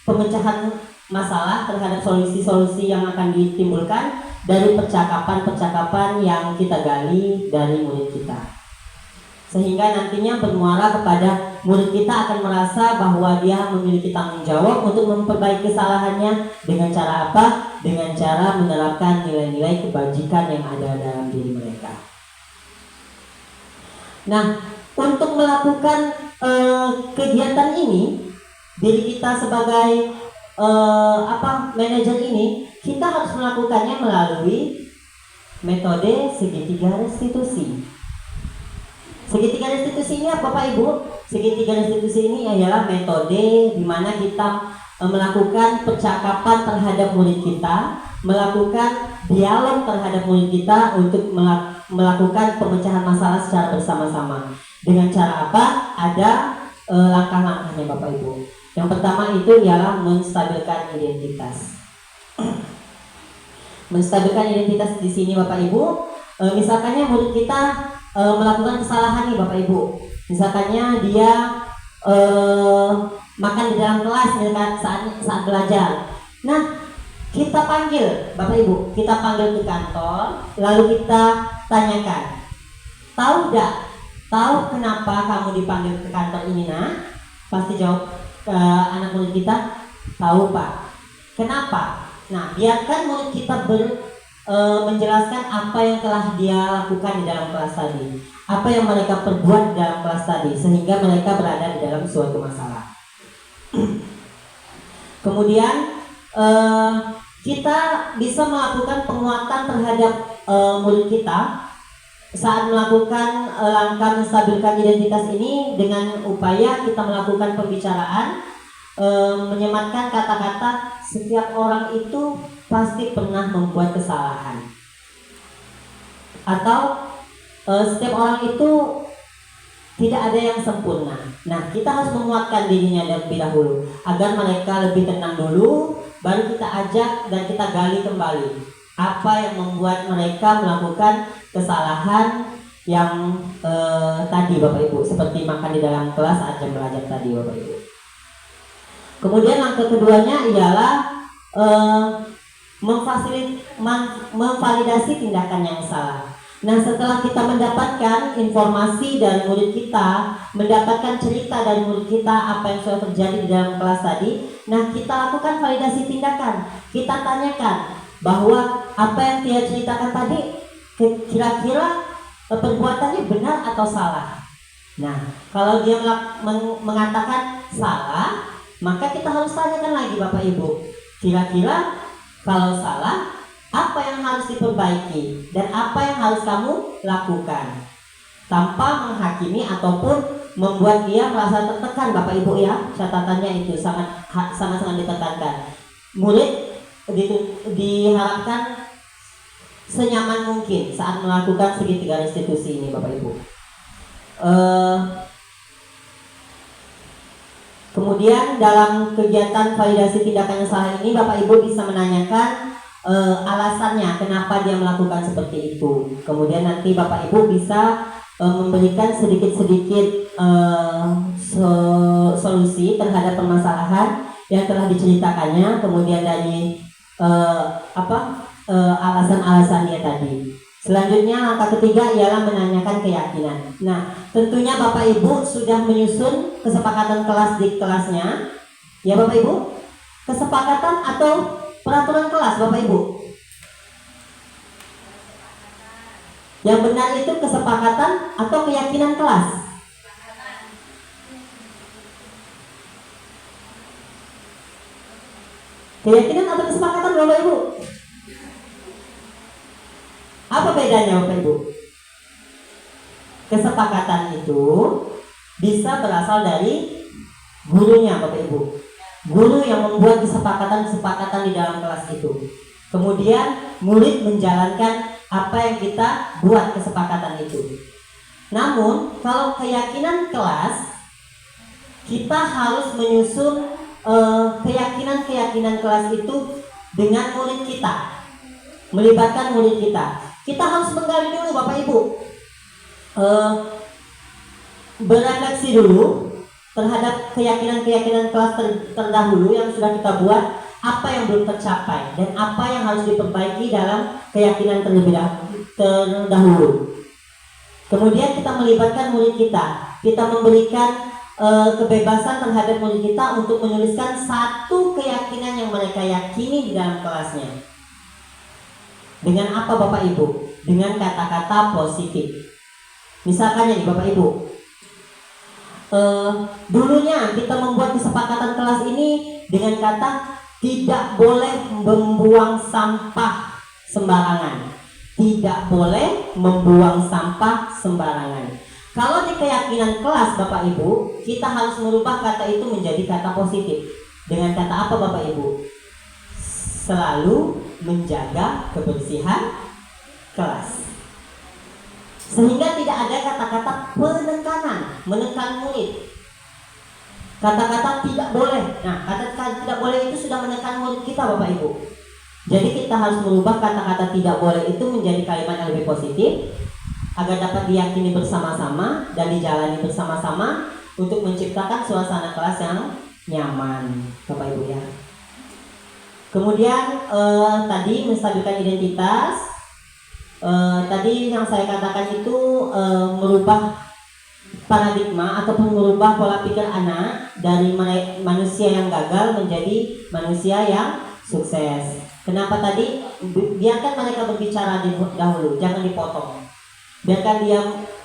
pemecahan masalah terhadap solusi-solusi yang akan ditimbulkan dari percakapan-percakapan yang kita gali dari murid kita. Sehingga nantinya bermuara kepada murid kita akan merasa bahwa dia memiliki tanggung jawab untuk memperbaiki kesalahannya. Dengan cara apa? Dengan cara menerapkan nilai-nilai kebajikan yang ada dalam diri mereka. Nah, untuk melakukan kegiatan ini, diri kita sebagai manajer ini, kita harus melakukannya melalui metode segitiga restitusi. Segitiga restitusi ini apa Bapak Ibu? Segitiga restitusi ini adalah metode di mana kita melakukan percakapan terhadap murid kita, melakukan dialog terhadap murid kita untuk melakukan pemecahan masalah secara bersama-sama. Dengan cara apa? Ada langkah-langkahnya Bapak Ibu. Yang pertama itu ialah menstabilkan identitas. Menstabilkan identitas di sini Bapak Ibu, misalkannya murid kita melakukan kesalahan nih Bapak Ibu. Misalkannya dia makan di dalam kelas saat belajar. Nah, kita panggil Bapak Ibu, kita panggil ke kantor, lalu kita tanyakan, tahu enggak? Tahu kenapa kamu dipanggil ke kantor ini, nak? Pasti jawab anak murid kita, tahu Pak. Kenapa? Nah, biarkan murid kita menjelaskan apa yang telah dia lakukan di dalam kelas tadi, apa yang mereka perbuat di dalam kelas tadi, sehingga mereka berada di dalam suatu masalah. Kemudian kita bisa melakukan penguatan terhadap murid kita saat melakukan langkah menstabilkan identitas ini dengan upaya kita melakukan pembicaraan, menyematkan kata-kata setiap orang itu pasti pernah membuat kesalahan, atau setiap orang itu tidak ada yang sempurna. Nah, kita harus menguatkan dirinya terlebih dahulu agar mereka lebih tenang dulu, baru kita ajak dan kita gali kembali apa yang membuat mereka melakukan kesalahan yang tadi Bapak Ibu, seperti makan di dalam kelas saat jam belajar tadi Bapak Ibu. Kemudian langkah keduanya ialah memvalidasi tindakan yang salah. Nah, setelah kita mendapatkan informasi dari murid kita, mendapatkan cerita dari murid kita apa yang sudah terjadi di dalam kelas tadi, nah kita lakukan validasi tindakan. Kita tanyakan bahwa apa yang dia ceritakan tadi kira-kira perbuatannya benar atau salah. Nah, kalau dia mengatakan salah, maka kita harus tanyakan lagi Bapak Ibu, kira-kira kalau salah, apa yang harus diperbaiki dan apa yang harus kamu lakukan, tanpa menghakimi ataupun membuat dia merasa tertekan Bapak Ibu ya. Catatannya itu sangat ditekankan. Murid diharapkan senyaman mungkin saat melakukan segitiga restitusi ini Bapak Ibu. Kemudian dalam kegiatan validasi tindakan yang salah ini Bapak Ibu bisa menanyakan alasannya kenapa dia melakukan seperti itu. Kemudian nanti Bapak Ibu bisa memberikan sedikit-sedikit solusi terhadap permasalahan yang telah diceritakannya. Kemudian dari alasan-alasannya tadi. Selanjutnya langkah ketiga ialah menanyakan keyakinan. Nah, tentunya Bapak Ibu sudah menyusun kesepakatan kelas di kelasnya. Ya Bapak Ibu, kesepakatan atau peraturan kelas Bapak Ibu. Yang benar itu kesepakatan atau keyakinan kelas? Keyakinan atau kesepakatan Bapak Ibu? Apa bedanya Bapak Ibu? Kesepakatan itu bisa berasal dari gurunya Bapak Ibu. Guru yang membuat kesepakatan di dalam kelas itu. Kemudian murid menjalankan apa yang kita buat kesepakatan itu. Namun kalau keyakinan kelas, kita harus menyusun keyakinan kelas itu dengan murid kita, melibatkan murid kita. Kita harus menggali dulu Bapak Ibu, berefleksi dulu terhadap keyakinan kelas terdahulu yang sudah kita buat, apa yang belum tercapai dan apa yang harus diperbaiki dalam keyakinan terdahulu. Kemudian kita melibatkan murid kita memberikan kebebasan terhadap murid kita untuk menuliskan satu keyakinan yang mereka yakini di dalam kelasnya. Dengan apa Bapak Ibu? Dengan kata-kata positif. Misalkan nih Bapak Ibu, dulunya kita membuat kesepakatan kelas ini dengan kata tidak boleh membuang sampah sembarangan. Tidak boleh membuang sampah sembarangan. Kalau di keyakinan kelas Bapak Ibu, kita harus merubah kata itu menjadi kata positif. Dengan kata apa Bapak Ibu? Selalu menjaga kebersihan kelas. Sehingga tidak ada kata-kata penekanan, menekan murid. Kata-kata tidak boleh. Nah, kata-kata tidak boleh itu sudah menekan murid kita Bapak Ibu. Jadi kita harus merubah kata-kata tidak boleh itu menjadi kalimat yang lebih positif, agar dapat diyakini bersama-sama dan dijalani bersama-sama untuk menciptakan suasana kelas yang nyaman, Bapak Ibu ya. Kemudian tadi menstabilkan identitas. Tadi yang saya katakan itu merubah paradigma ataupun merubah pola pikir anak dari manusia yang gagal menjadi manusia yang sukses. Kenapa tadi? Biarkan mereka berbicara dahulu, jangan dipotong. Biarkan dia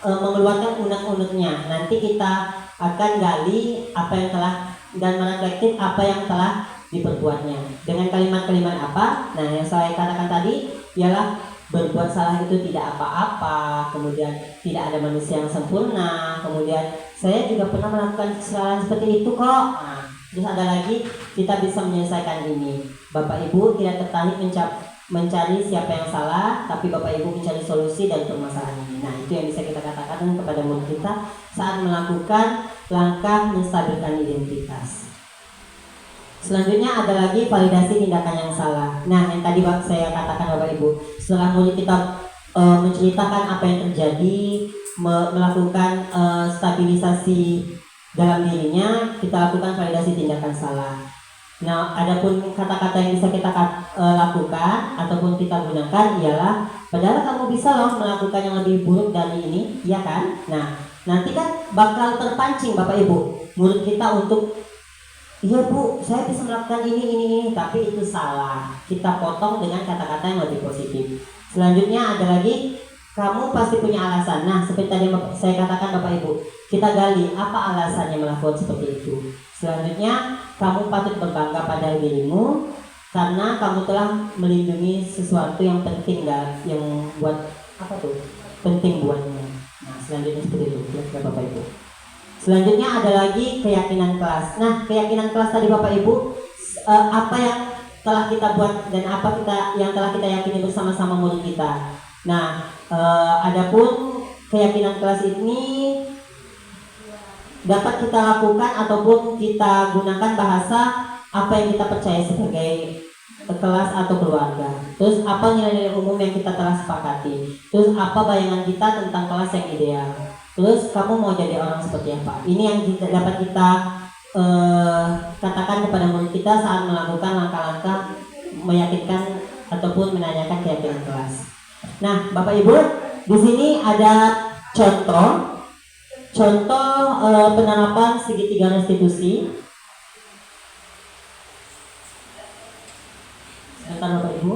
mengeluarkan unek-uneknya. Nanti kita akan gali apa yang telah dan mereflektif apa yang telah diperbuatnya. Dengan kalimat-kalimat apa? Nah, yang saya katakan tadi ialah berbuat salah itu tidak apa-apa, kemudian tidak ada manusia yang sempurna, kemudian saya juga pernah melakukan kesalahan seperti itu kok. Nah, terus ada lagi, kita bisa menyelesaikan ini. Bapak Ibu tidak tertarik mencari siapa yang salah, tapi Bapak Ibu mencari solusi dari permasalahan ini. Nah, itu yang bisa kita katakan kepada murid kita saat melakukan langkah menstabilkan identitas. Selanjutnya ada lagi validasi tindakan yang salah. Nah, yang tadi saya katakan Bapak Ibu, setelah murid kita menceritakan apa yang terjadi, melakukan stabilisasi dalam dirinya, kita lakukan validasi tindakan salah. Nah, adapun kata-kata yang bisa kita lakukan ataupun kita gunakan ialah, padahal kamu bisa loh melakukan yang lebih buruk dari ini, iya kan? Nah, nanti kan bakal terpancing Bapak Ibu murid kita untuk, iya Bu, saya bisa melakukan ini, tapi itu salah. Kita potong dengan kata-kata yang lebih positif. Selanjutnya ada lagi, kamu pasti punya alasan. Nah, seperti tadi saya katakan Bapak Ibu, kita gali apa alasannya melakukan seperti itu. Selanjutnya, kamu patut berbangga pada dirimu karena kamu telah melindungi sesuatu yang penting yang buat apa tuh? Penting buatnya. Nah, selanjutnya seperti itu, kira-kira Bapak Ibu. Selanjutnya ada lagi keyakinan kelas. Nah, keyakinan kelas tadi Bapak Ibu, apa yang telah kita buat dan apa yang telah kita yakini bersama-sama murid kita. Nah, adapun keyakinan kelas ini dapat kita lakukan ataupun kita gunakan bahasa apa yang kita percaya sebagai kelas atau keluarga. Terus apa nilai-nilai umum yang kita telah sepakati. Terus apa bayangan kita tentang kelas yang ideal. Terus kamu mau jadi orang seperti apa? Ini yang dapat kita katakan kepada murid kita saat melakukan langkah-langkah meyakinkan ataupun menanyakan keyakinan kelas. Nah, Bapak Ibu, di sini ada contoh penerapan segitiga restitusi. Sebentar Bapak Ibu.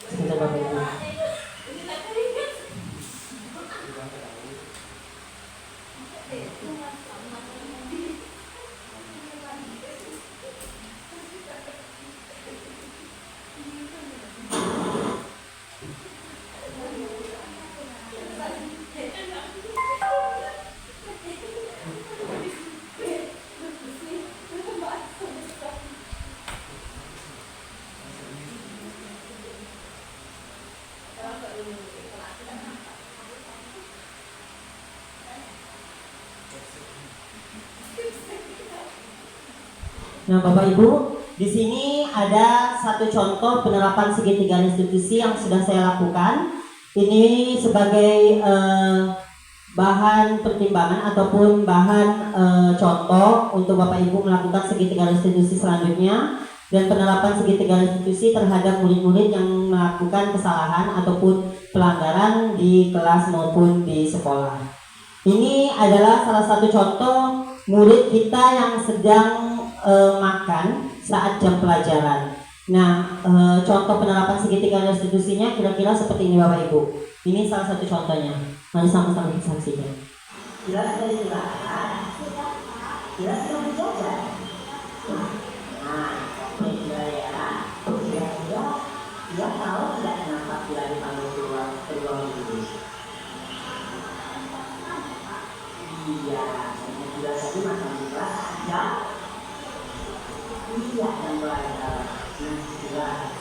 Sebentar Bapak Ibu. Nah, Bapak Ibu, di sini ada satu contoh penerapan segitiga restitusi yang sudah saya lakukan. Ini sebagai bahan pertimbangan ataupun bahan contoh untuk Bapak Ibu melakukan segitiga restitusi selanjutnya dan penerapan segitiga restitusi terhadap murid-murid yang melakukan kesalahan ataupun pelanggaran di kelas maupun di sekolah. Ini adalah salah satu contoh murid kita yang sedang makan saat jam pelajaran. Nah, contoh penerapan segitiga restitusinya kira-kira seperti ini Bapak Ibu. Ini salah satu contohnya. Mari sama-sama kita saksikan. Jelas sudah dijelaskan. Jelas sudah dijajar. Nah, kira ya. Kira-kira dia tahu tidak kenapa dia dipanggil keluar dulu. Iya, saya jelas tadi makan di kelas ya. Iya, dan belajar. Nah,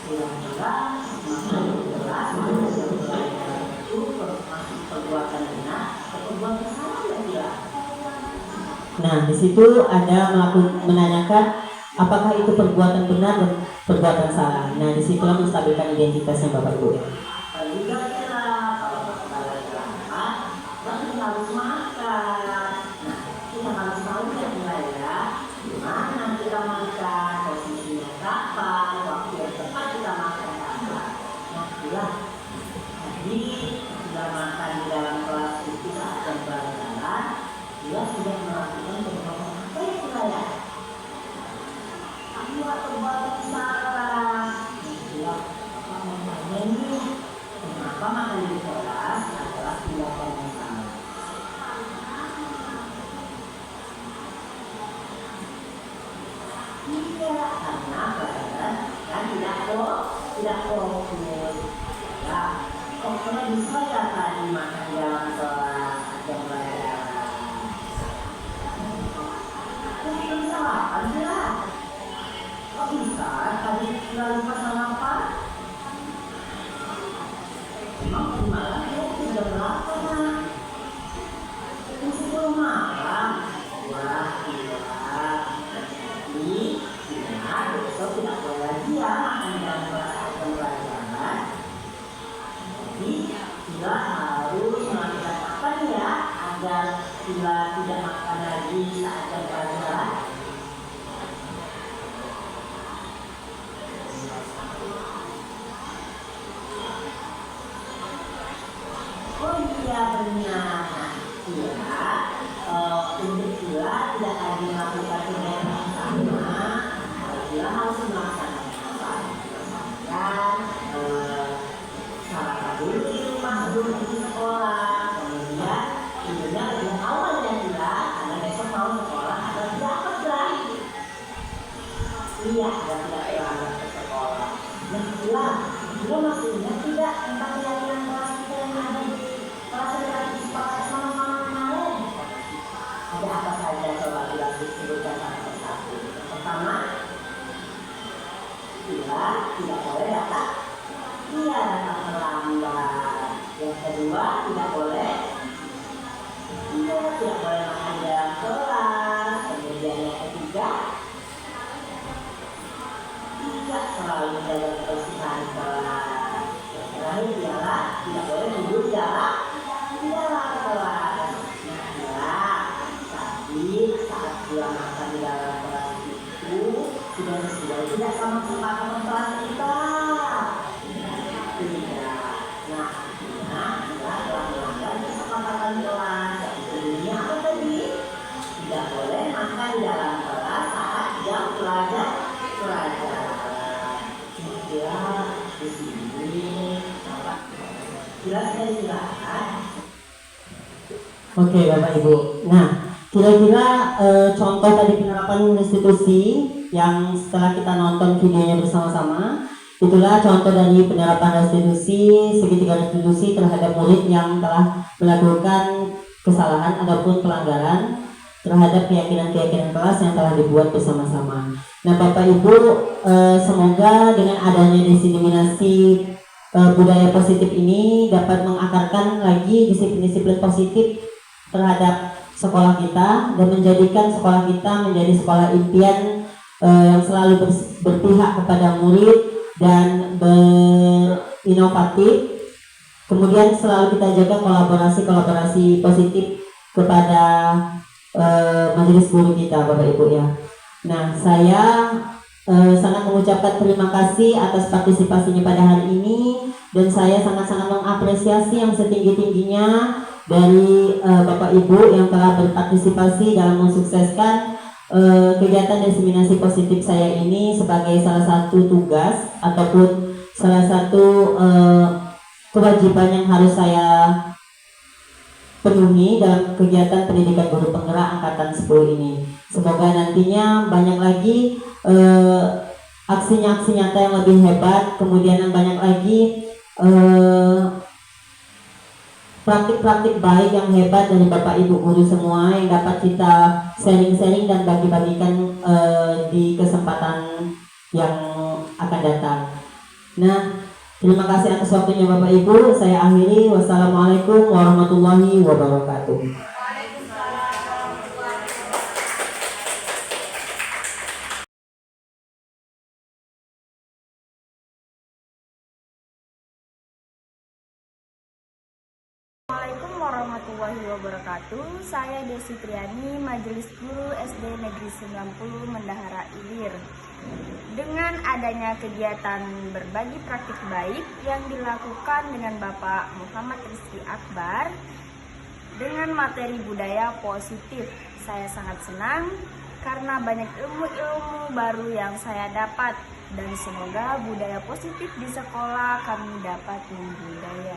sudah jelas, maka manusia belajar itu masuk perbuatan benar, perbuatan salah ya tidak. Nah, di situ ada menanyakan apakah itu perbuatan benar dan perbuatan salah. Nah, disitulah menstabilkan identitasnya Bapak Ibu. Harus makan. Nah, kita harus tahu ya, gimana kita makan, posisinya kapan, waktu yang tepat kita makan kapan. Nah, itulah. Jadi, sudah makan di dalam kelas itu saat jam pelajaran, dia sudah melakukan beberapa apa ya kita ya? Buat perbuatan salah. Itulah apa namanya ini? Kenapa makan di kelas adalah tindakan yang salah? Iya, karena pelajaran kan tidak fokus. Ya, pokoknya bisa ya tadi makan di dalam kelas ada pelajaran. Mungkin salah aja. Kok bisa tadi nggak lupa sama apa? Emang gimana dia tidak berapa nak? Masih belum malam. Wah, iya. Jadi, besok tidak boleh lagi ya makan dalam kelas atau pelajaran. Jadi, kita harus melakukan apa ya agar kita tidak makan lagi saat jam pelajaran. Oh iya benar. Iya, untuk kita tidak lagi melakukan kegiatan yang sama. Kita harus melaksanakan sarapan dulu di rumah sebelum pergi sekolah. Kemudian tidurnya lebih awal ya kita, karena besok mau sekolah ada tidak bergerak. Iya, ada tidak berangkat ke sekolah. Nah, kita masih ingat tidak tentang keyakinan kelas kita yang ada di kelas yang disepakati sama-sama kemarin? Ada apa saja coba kita sebutkan satu persatu. Yang pertama, kita tidak boleh datang terlambat. Yang kedua, tidak boleh makan di dalam kelas. Kemudian yang ketiga, tidak selalu menjaga kebersihan kelas. Yang terakhir ialah tidak boleh duduk di dalam kelas. Nah, tapi saat dia makan di dalam kelas itu sudah sesuai tidak sama kesepakatan kelas kita. Tidak. Nah, kita telah melanggar kesepakatan kelas. Ini apa tadi? Tidak boleh makan di dalam kelas saat jam pelajaran. Ya, di sini jelas dari silakan. Oke Bapak Ibu. Nah, kira-kira contoh tadi penerapan restitusi yang setelah kita nonton videonya bersama-sama, itulah contoh dari penerapan restitusi, segitiga restitusi terhadap murid yang telah melakukan kesalahan ataupun pelanggaran terhadap keyakinan-keyakinan kelas yang telah dibuat bersama-sama. Nah, Bapak Ibu, semoga dengan adanya diseminasi budaya positif ini dapat mengakarkan lagi disiplin-disiplin positif terhadap sekolah kita dan menjadikan sekolah kita menjadi sekolah impian yang selalu berpihak kepada murid dan berinovatif. Kemudian selalu kita jaga kolaborasi positif kepada majelis guru kita, Bapak Ibu ya. Nah, saya sangat mengucapkan terima kasih atas partisipasinya pada hari ini, dan saya sangat-sangat mengapresiasi yang setinggi-tingginya dari Bapak Ibu yang telah berpartisipasi dalam mensukseskan kegiatan diseminasi positif saya ini sebagai salah satu tugas ataupun salah satu kewajiban yang harus saya penuhi dalam kegiatan pendidikan guru penggerak angkatan 10 ini. Semoga nantinya banyak lagi aksi-aksi nyata yang lebih hebat, kemudian yang banyak lagi praktik-praktik baik yang hebat dari Bapak Ibu guru semua yang dapat kita sharing-sharing dan bagi-bagikan di kesempatan yang akan datang. Nah, terima kasih atas waktunya Bapak Ibu. Saya akhiri. Wassalamualaikum warahmatullahi wabarakatuh. wabarakatuh. Saya Desi Triani, Majelis Guru SD Negeri 90 Mendahara Ilir. Dengan adanya kegiatan berbagi praktik baik yang dilakukan dengan Bapak Muhammad Rizky Akbar dengan materi budaya positif, saya sangat senang karena banyak ilmu-ilmu baru yang saya dapat, dan semoga budaya positif di sekolah kami dapat membudaya.